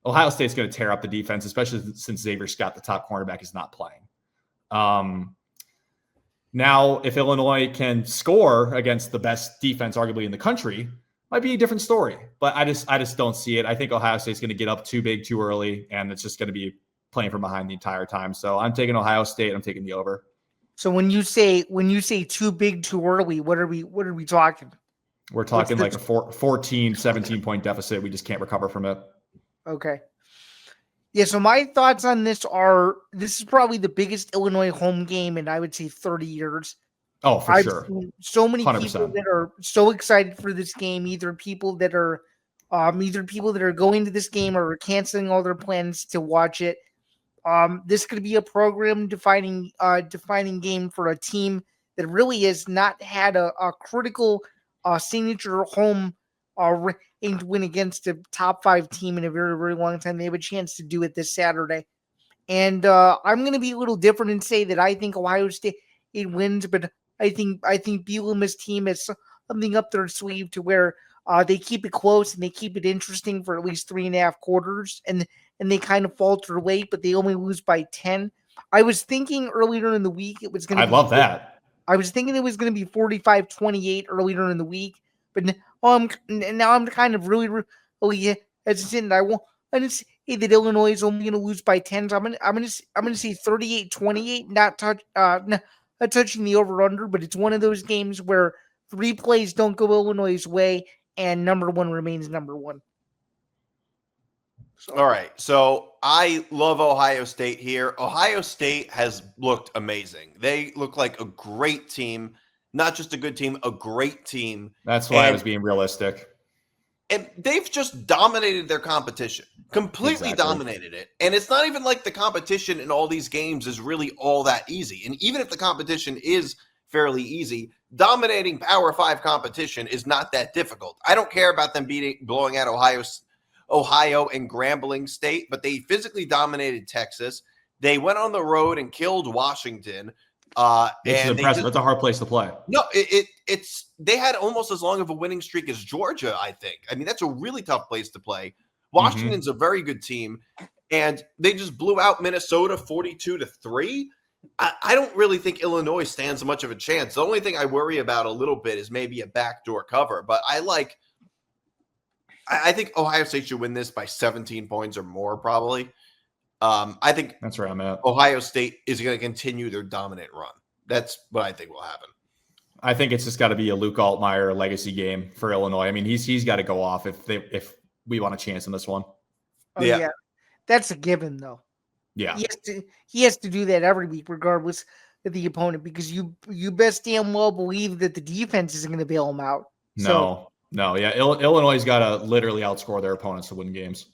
Ohio State's going to tear up the defense, especially since Xavier Scott, the top cornerback, is not playing. Now, if Illinois can score against the best defense arguably in the country, might be a different story. But I just don't see it. I think Ohio State's going to get up too big too early, and it's just going to be playing from behind the entire time. So I'm taking Ohio State. I'm taking the over. So when you say too big too early, what are we talking? We're talking like a 14, 17-point deficit. We just can't recover from it. Okay. Yeah, so my thoughts on this is probably the biggest Illinois home game in, I would say, 30 years. Oh, for sure. I've seen so many 100%. people that are so excited for this game, either people that are going to this game or canceling all their plans to watch it. This could be a program defining game for a team that really has not had a critical signature home aimed win against a top 5 team in a very, very long time. They have a chance to do it this Saturday. And I'm going to be a little different and say that I think Ohio State wins, but I think Bielema's team has something up their sleeve to where they keep it close and they keep it interesting for at least 3.5 quarters, and they kind of falter late, but they only lose by 10. I was thinking earlier in the week it was going to be. I love that. I was thinking it was going to be 45-28 earlier in the week, but now I'm kind of really hesitant. I just say that Illinois is only going to lose by 10. So I'm going to say 38-28, not touching the over under, but it's one of those games where 3 plays don't go Illinois' way and number one remains number one. So. All right. So I love Ohio State here. Ohio State has looked amazing. They look like a great team, not just a good team, a great team. That's why I was being realistic. And they've just dominated their competition, completely dominated it. And it's not even like the competition in all these games is really all that easy. And even if the competition is fairly easy, dominating Power 5 competition is not that difficult. I don't care about them blowing out Ohio and Grambling State, but they physically dominated Texas. They went on the road and killed Washington. It's impressive. It's a hard place to play. No, they had almost as long of a winning streak as Georgia, I think. I mean, that's a really tough place to play. Washington's a very good team, and they just blew out Minnesota 42-3. I don't really think Illinois stands much of a chance. The only thing I worry about a little bit is maybe a backdoor cover, but I think Ohio State should win this by 17 points or more, probably. I think that's where I'm at. Ohio State is going to continue their dominant run. That's what I think will happen. I think it's just got to be a Luke Altmaier legacy game for Illinois. I mean, he's got to go off if we want a chance in this one. Oh, yeah. That's a given, though. Yeah. He has to do that every week, regardless of the opponent, because you best damn well believe that the defense isn't going to bail him out. No. Yeah. Illinois' got to literally outscore their opponents to win games.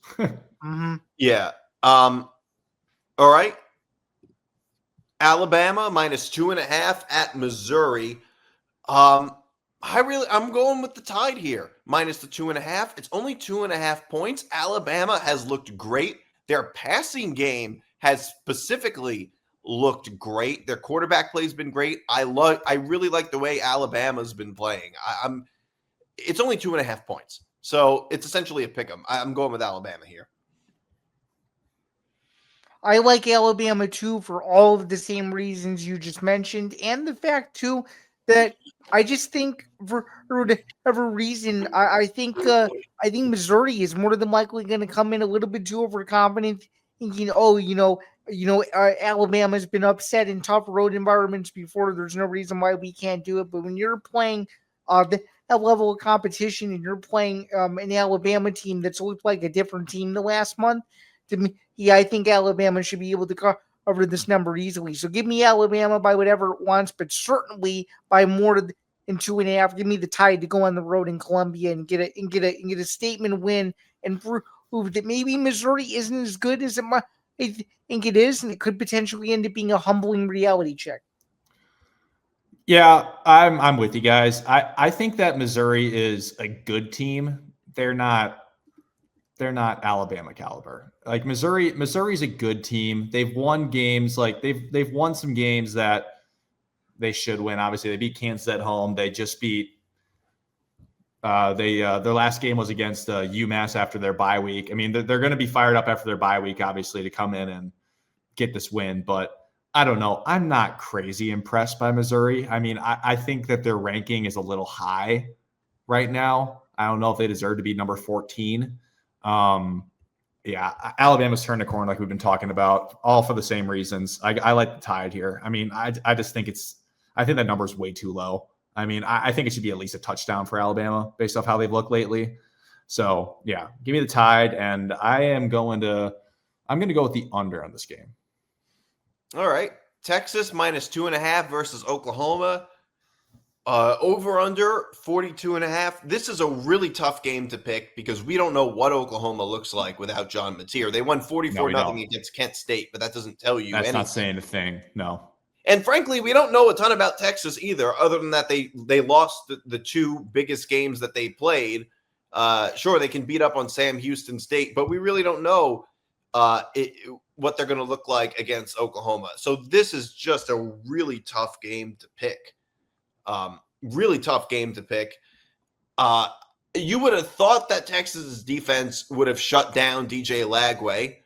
Yeah. All right. Alabama -2.5 at Missouri. I'm going with the Tide here. -2.5. It's only 2.5 points. Alabama has looked great. Their passing game has specifically looked great. Their quarterback play has been great. I really like the way Alabama's been playing. It's only 2.5 points, so it's essentially a pick 'em. I'm going with Alabama here. I like Alabama too for all of the same reasons you just mentioned, and the fact too that I just think for whatever reason I think Missouri is more than likely going to come in a little bit too overconfident, thinking, Alabama's been upset in tough road environments before. There's no reason why we can't do it. But when you're playing that level of competition and you're playing an Alabama team that's looked like a different team the last month, to me, I think Alabama should be able to cover this number easily. So give me Alabama by whatever it wants, but certainly by more than 2.5. Give me the Tide to go on the road in Columbia and get a statement win and prove that maybe Missouri isn't as good as it might think it is, and it could potentially end up being a humbling reality check. Yeah, I'm with you guys. I think that Missouri is a good team. They're not Alabama caliber. Like Missouri's a good team. They've won games, like they've won some games that they should win. Obviously, they beat Kansas at home. They just beat their last game was against UMass after their bye week. I mean, they're going to be fired up after their bye week, obviously, to come in and get this win. But I don't know. I'm not crazy impressed by Missouri. I mean, I think that their ranking is a little high right now. I don't know if they deserve to be number 14. Yeah, Alabama's turned the corner like we've been talking about, all for the same reasons. I like the Tide here. I mean, I just think I think that number is way too low. I mean, I think it should be at least a touchdown for Alabama based off how they've looked lately. So yeah, give me the Tide, and I'm going to go with the under on this game. All right, Texas -2.5 versus Oklahoma. Over under 42.5. This is a really tough game to pick because we don't know what Oklahoma looks like without John Mateer. They won 44-0 against Kent State, but that doesn't tell you That's anything. Not saying a thing. No. And frankly, we don't know a ton about Texas either, other than that they lost the two biggest games that they played. Sure, they can beat up on Sam Houston State, but we really don't know what they're going to look like against Oklahoma. So this is just a really tough game to pick. Really tough game to pick. You would have thought that Texas's defense would have shut down DJ Lagway,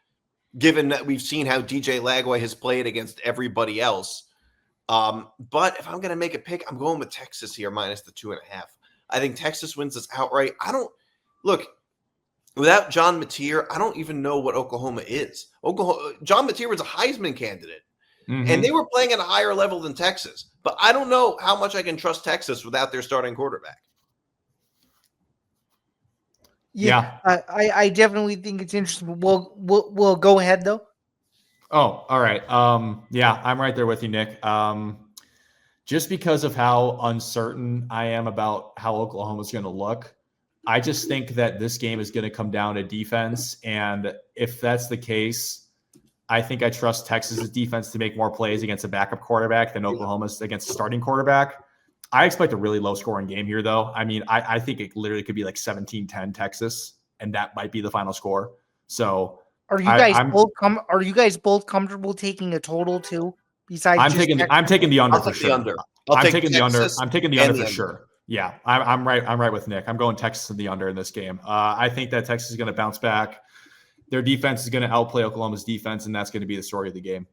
given that we've seen how DJ Lagway has played against everybody else. But if I'm going to make a pick, I'm going with Texas here -2.5. I think Texas wins this outright. Without John Mateer, I don't even know what Oklahoma is. John Mateer was a Heisman candidate. Mm-hmm. And they were playing at a higher level than Texas. But I don't know how much I can trust Texas without their starting quarterback. Yeah. I definitely think it's interesting. We'll go ahead, though. Oh, all right. Yeah, I'm right there with you, Nick. Just because of how uncertain I am about how Oklahoma's going to look, I just think that this game is going to come down to defense. And if that's the case, I think I trust Texas's defense to make more plays against a backup quarterback than Oklahoma's against a starting quarterback. I expect a really low-scoring game here, though. I mean, I think it literally could be like 17-10 Texas, and that might be the final score. So, are you guys both comfortable taking a total too? Besides, I'm taking the under for sure. I'm taking the under for sure. Yeah, I'm right. I'm right with Nick. I'm going Texas in the under in this game. I think that Texas is going to bounce back. Their defense is going to outplay Oklahoma's defense, and that's going to be the story of the game.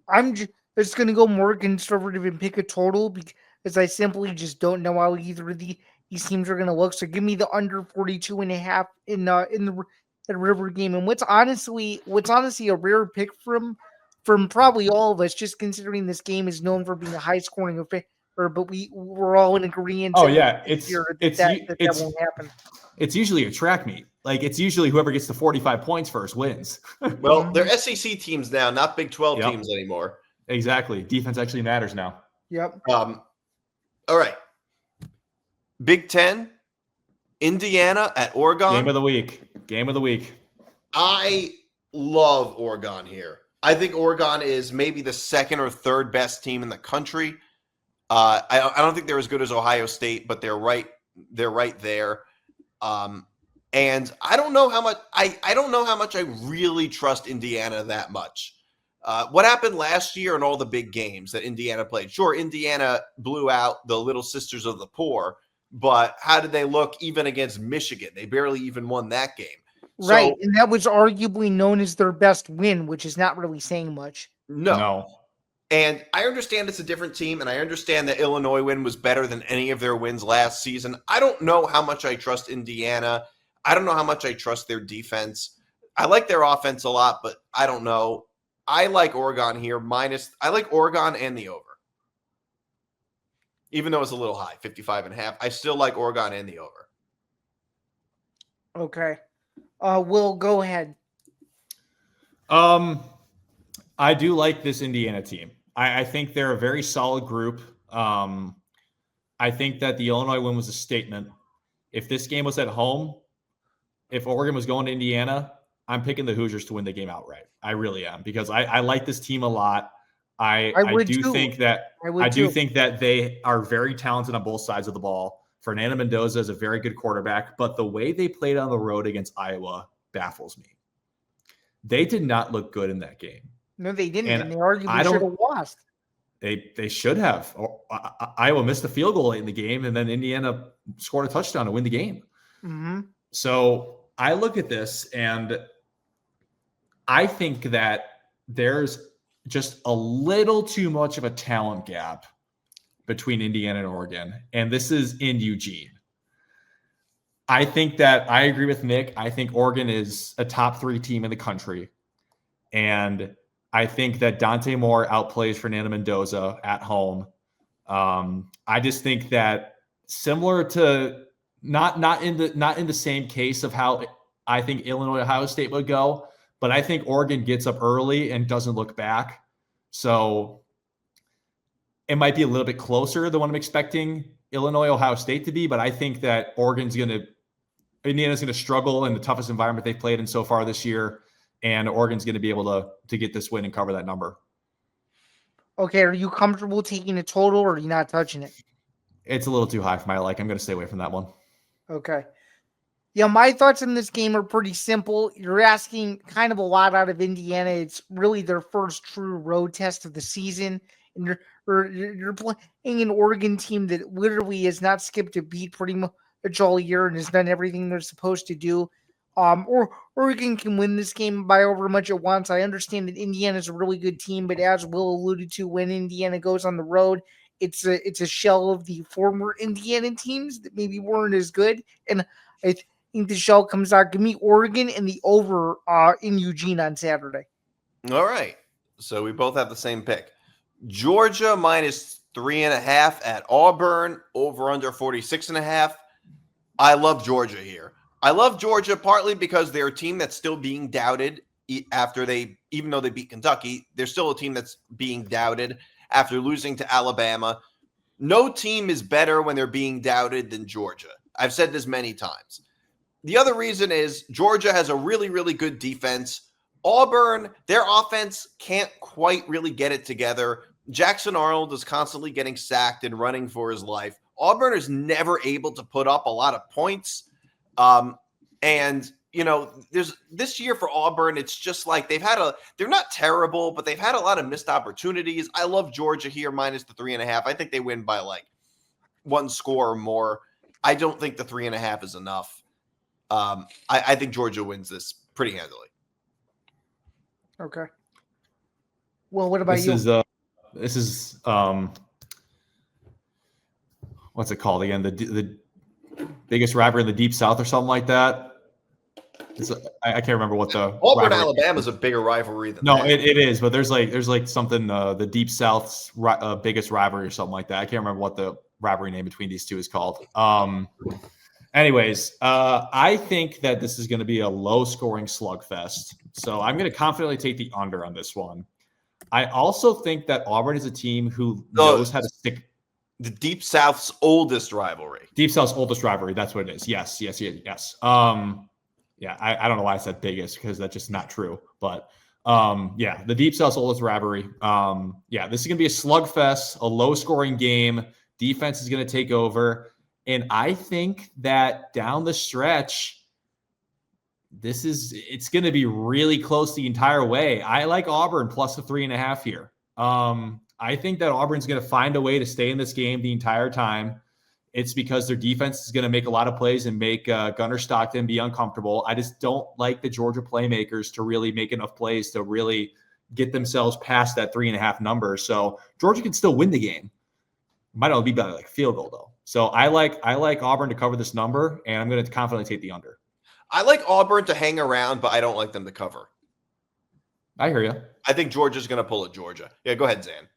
I'm just going to go more conservative and pick a total because I simply just don't know how either of these teams are going to look. So give me the under 42.5 in the River game. And what's honestly a rare pick from probably all of us, just considering this game is known for being a high-scoring affair but we're all in agreement. Oh yeah, that won't happen. It's usually a track meet. Like it's usually whoever gets to 45 points first wins. Well, they're SEC teams now, not Big 12 teams anymore. Exactly. Defense actually matters now. Yep. All right. Big 10, Indiana at Oregon. Game of the week. I love Oregon here. I think Oregon is maybe the second or third best team in the country. I don't think they're as good as Ohio State, but they're right there. And I don't know how much I don't know how much I really trust Indiana that much. What happened last year in all the big games that Indiana played? Sure, Indiana blew out the Little Sisters of the Poor, but how did they look even against Michigan? They barely even won that game. Right, and that was arguably known as their best win, which is not really saying much. No. And I understand it's a different team, and I understand the Illinois win was better than any of their wins last season. I don't know how much I trust Indiana. I don't know how much I trust their defense. I like their offense a lot, but I don't know. I like Oregon here I like Oregon and the over. Even though it's a little high, 55.5. I still like Oregon and the over. Okay. Will, go ahead. I do like this Indiana team. I think they're a very solid group. I think that the Illinois win was a statement. If this game was at home, if Oregon was going to Indiana, I'm picking the Hoosiers to win the game outright. I really am, because I like this team a lot. I do think that they are very talented on both sides of the ball. Fernando Mendoza is a very good quarterback, but the way they played on the road against Iowa baffles me. They did not look good in that game. No, they didn't. And they arguably should have lost. They should have. Iowa missed a field goal late in the game, and then Indiana scored a touchdown to win the game. Mm-hmm. So I look at this, and I think that there's just a little too much of a talent gap between Indiana and Oregon, and this is in Eugene. I think that I agree with Nick. I think Oregon is a top 3 team in the country, and I think that Dante Moore outplays Fernando Mendoza at home. I just think that similar to not in the same case of how I think Illinois Ohio State would go, but I think Oregon gets up early and doesn't look back. So it might be a little bit closer than what I'm expecting Illinois Ohio State to be, but I think that Indiana's going to struggle in the toughest environment they've played in so far this year, and Oregon's going to be able to get this win and cover that number. Okay, are you comfortable taking a total, or are you not touching it? It's a little too high for my like. I'm going to stay away from that one. Okay. Yeah, my thoughts on this game are pretty simple. You're asking kind of a lot out of Indiana. It's really their first true road test of the season, and you're playing an Oregon team that literally has not skipped a beat pretty much all year and has done everything they're supposed to do. Or Oregon can win this game by however much it wants. I understand that Indiana's a really good team, but as Will alluded to, when Indiana goes on the road, it's a shell of the former Indiana teams that maybe weren't as good. And I think the shell comes out. Give me Oregon and the over in Eugene on Saturday. All right. So we both have the same pick. Georgia minus 3.5 at Auburn, over under 46.5. I love Georgia here. I love Georgia partly because they're a team that's still being doubted even though they beat Kentucky, they're still a team that's being doubted after losing to Alabama. No team is better when they're being doubted than Georgia. I've said this many times. The other reason is Georgia has a really, really good defense. Auburn, their offense can't quite really get it together. Jackson Arnold is constantly getting sacked and running for his life. Auburn is never able to put up a lot of points. And there's this year for Auburn, it's just like they're not terrible, but they've had a lot of missed opportunities. I love Georgia here minus the 3.5. I think they win by like 1 score or more. I don't think the 3.5 is enough. I think Georgia wins this pretty handily. Okay. Well, what about you? This is what's it called again? The biggest rivalry in the Deep South or something like that. I can't remember what the Auburn, rivalry- Alabama is a bigger rivalry than No, that. it is, but there's like something the Deep South's biggest rivalry or something like that. I can't remember what the rivalry name between these two is called. Anyways, I think that this is going to be a low-scoring slugfest. So I'm going to confidently take the under on this one. I also think that Auburn is a team who knows how to stick. The Deep South's oldest rivalry. Deep South's oldest rivalry. That's what it is. Yes. Yeah, I don't know why I said biggest because that's just not true. But the Deep South's oldest rivalry. This is going to be a slugfest, a low-scoring game. Defense is going to take over. And I think that down the stretch, it's going to be really close the entire way. I like Auburn plus the 3.5 here. I think that Auburn's going to find a way to stay in this game the entire time. It's because their defense is going to make a lot of plays and make Gunnar Stockton be uncomfortable. I just don't like the Georgia playmakers to really make enough plays to really get themselves past that 3.5 number. So Georgia can still win the game. Might only be by like field goal though. So I like Auburn to cover this number, and I'm going to confidently take the under. I like Auburn to hang around, but I don't like them to cover. I hear you. I think Georgia's going to pull at Georgia. Yeah, go ahead, Zan.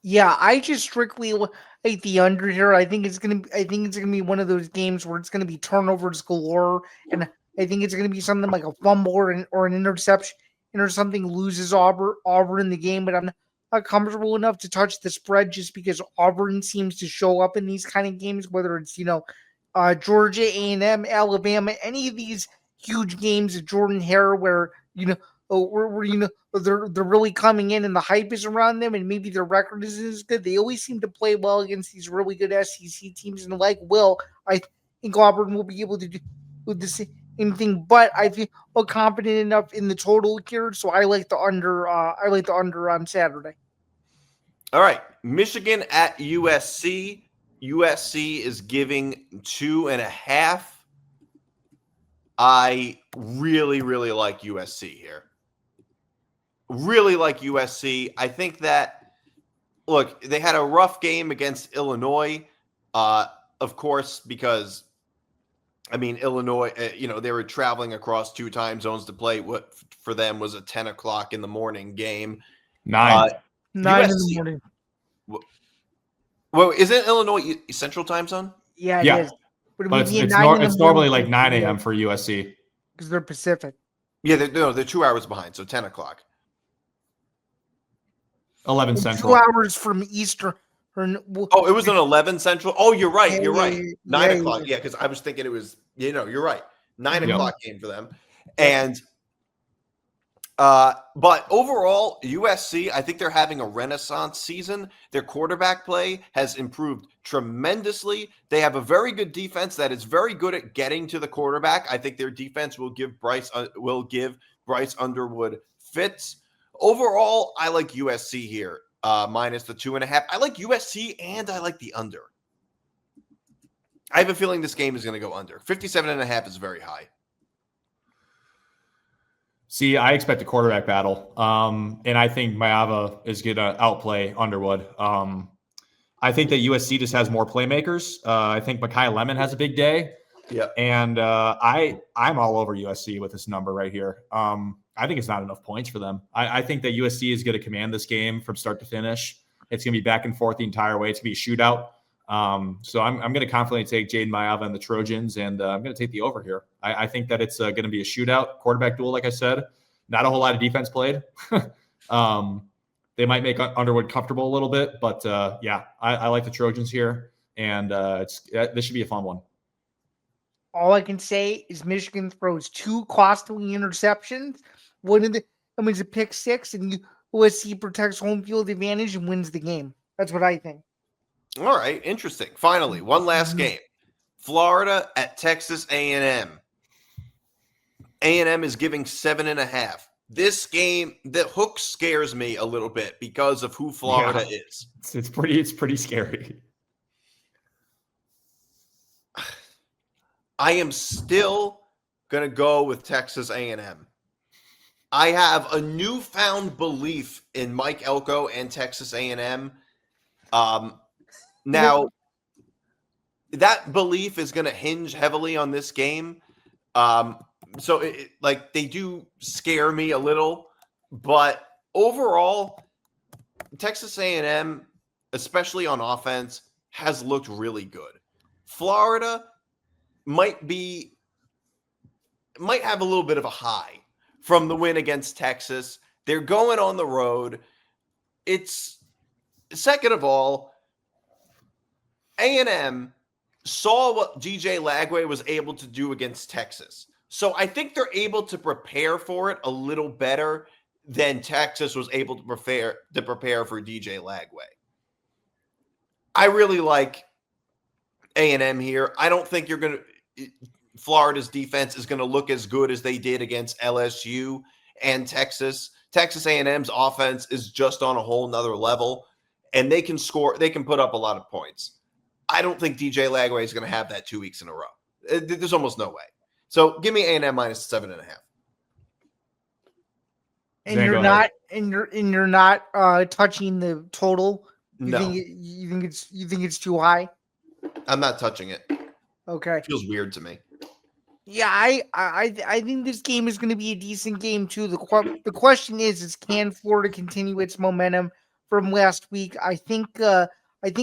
Yeah, I just strictly like the under here. I think it's gonna be one of those games where it's gonna be turnovers galore, and I think it's gonna be something like a fumble or an interception or something loses Auburn in the game. But I'm not comfortable enough to touch the spread just because Auburn seems to show up in these kind of games, whether it's Georgia, A&M, Alabama, any of these huge games of Jordan Hare where they're really coming in and the hype is around them and maybe their record isn't as good. They always seem to play well against these really good SEC teams, and I think Auburn will be able to do the same thing. But I feel confident enough in the total here, so I like the under. I like the under on Saturday. All right, Michigan at USC. USC is giving 2.5. I really, really like USC here. Really like USC. I think that, look, they had a rough game against Illinois, of course, because, Illinois, they were traveling across 2 time zones to play what for them was a 10 o'clock in the morning game. 9 in the morning. Well, isn't Illinois Central Time Zone? Yeah, it is. But it's normally like 9 a.m. for USC. Because they're Pacific. Yeah, they're 2 hours behind, so 10 o'clock. 11 Central. 2 hours from Eastern. Oh, it was an 11 Central? Oh, you're right. You're right. 9 o'clock. Yeah, because I was thinking it was, you're right. 9 o'clock game for them. And but overall, USC, I think they're having a renaissance season. Their quarterback play has improved tremendously. They have a very good defense that is very good at getting to the quarterback. I think their defense will give Bryce Underwood fits. Overall, I like USC here, minus the 2.5. I like USC and I like the under. I have a feeling this game is going to go under. 57.5 is very high. See, I expect a quarterback battle, and I think Maava is going to outplay Underwood. I think that USC just has more playmakers. I think Mekhi Lemon has a big day. Yeah, and I'm all over USC with this number right here. I think it's not enough points for them. I think that USC is going to command this game from start to finish. It's going to be back and forth the entire way. It's going to be a shootout. So I'm going to confidently take Jaden Maava and the Trojans, and I'm going to take the over here. I think that it's going to be a shootout, quarterback duel, like I said. Not a whole lot of defense played. They might make Underwood comfortable a little bit, but I like the Trojans here, and this should be a fun one. All I can say is Michigan throws 2 costly interceptions. One of them is a pick 6, and USC protects home field advantage and wins the game. That's what I think. All right, interesting. Finally, one last game. Florida at Texas A&M. A&M is giving 7.5. This game, the hook scares me a little bit because of who Florida is. It's pretty scary. I am still going to go with Texas A&M. I have a newfound belief in Mike Elko and Texas A&M. Now, that belief is going to hinge heavily on this game. So like they do scare me a little, but overall, Texas A&M, especially on offense, has looked really good. Florida might have a little bit of a high from the win against Texas. They're going on the road. It's second of all, A&M saw what DJ Lagway was able to do against Texas. So I think they're able to prepare for it a little better than Texas was able to prepare for DJ Lagway. I really like A&M here. I don't think Florida's defense is going to look as good as they did against LSU and Texas. Texas A&M's offense is just on a whole nother level, and they can score. They can put up a lot of points. I don't think DJ Lagway is going to have that 2 weeks in a row. There's almost no way. So give me A&M minus 7.5. And you're not touching the total. No, You think it's too high? I'm not touching it. Okay. It feels weird to me. Yeah, I think this game is going to be a decent game too. The question is can Florida continue its momentum from last week? I think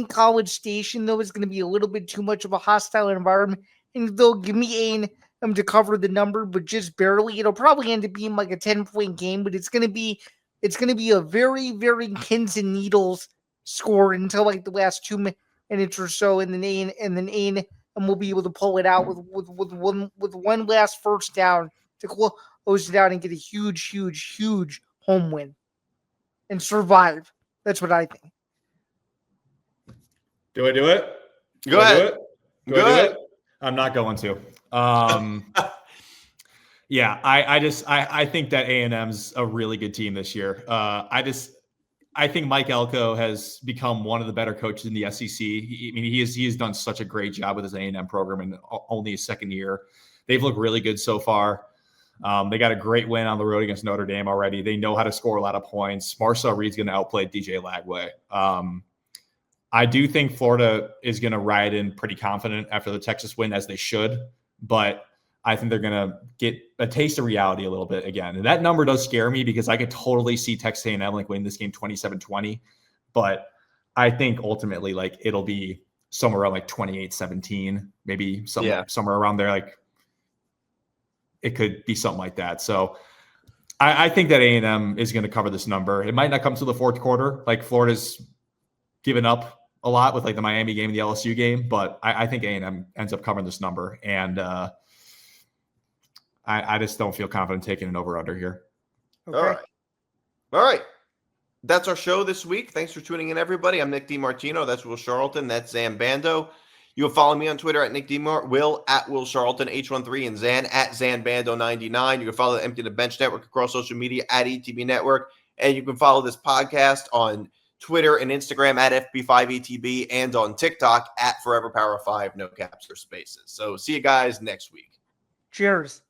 College Station though is going to be a little bit too much of a hostile environment, and they'll give me A&M to cover the number, but just barely. It'll probably end up being like a 10-point game, but it's going to be a very, very pins and needles score until like the last 2 minutes or so, and then A&M we'll be able to pull it out with one last first down to close it out and get a huge, huge, huge home win and survive. That's what I think. Do I do it? Go ahead. Do I do it? I'm not going to. Yeah, I think that A&M's a really good team this year. I think Mike Elko has become one of the better coaches in the SEC. He has done such a great job with his A&M program in only his second year. They've looked really good so far. They got a great win on the road against Notre Dame already. They know how to score a lot of points. Marcel Reed's going to outplay DJ Lagway. I do think Florida is going to ride in pretty confident after the Texas win, as they should. But I think they're going to get a taste of reality a little bit again. And that number does scare me because I could totally see Texas A&M like winning this game 27-20. But I think ultimately like it'll be somewhere around like 28-17, maybe somewhere around there. Like it could be something like that. So I think that A&M is going to cover this number. It might not come to the fourth quarter. Like Florida's given up a lot with like the Miami game and the LSU game, but I think A&M ends up covering this number. And I just don't feel confident taking an over-under here. Okay. All right. That's our show this week. Thanks for tuning in, everybody. I'm Nick DiMartino. That's Will Charlton. That's Zain Bando. You can follow me on Twitter at Nick DiMart, Will at Will Charlton, H13, and Zain at ZanBando99. You can follow the Empty the Bench Network across social media at ETB Network. And you can follow this podcast on Twitter and Instagram at FP5 and on TikTok at Forever Power 5, no caps or spaces. So see you guys next week. Cheers.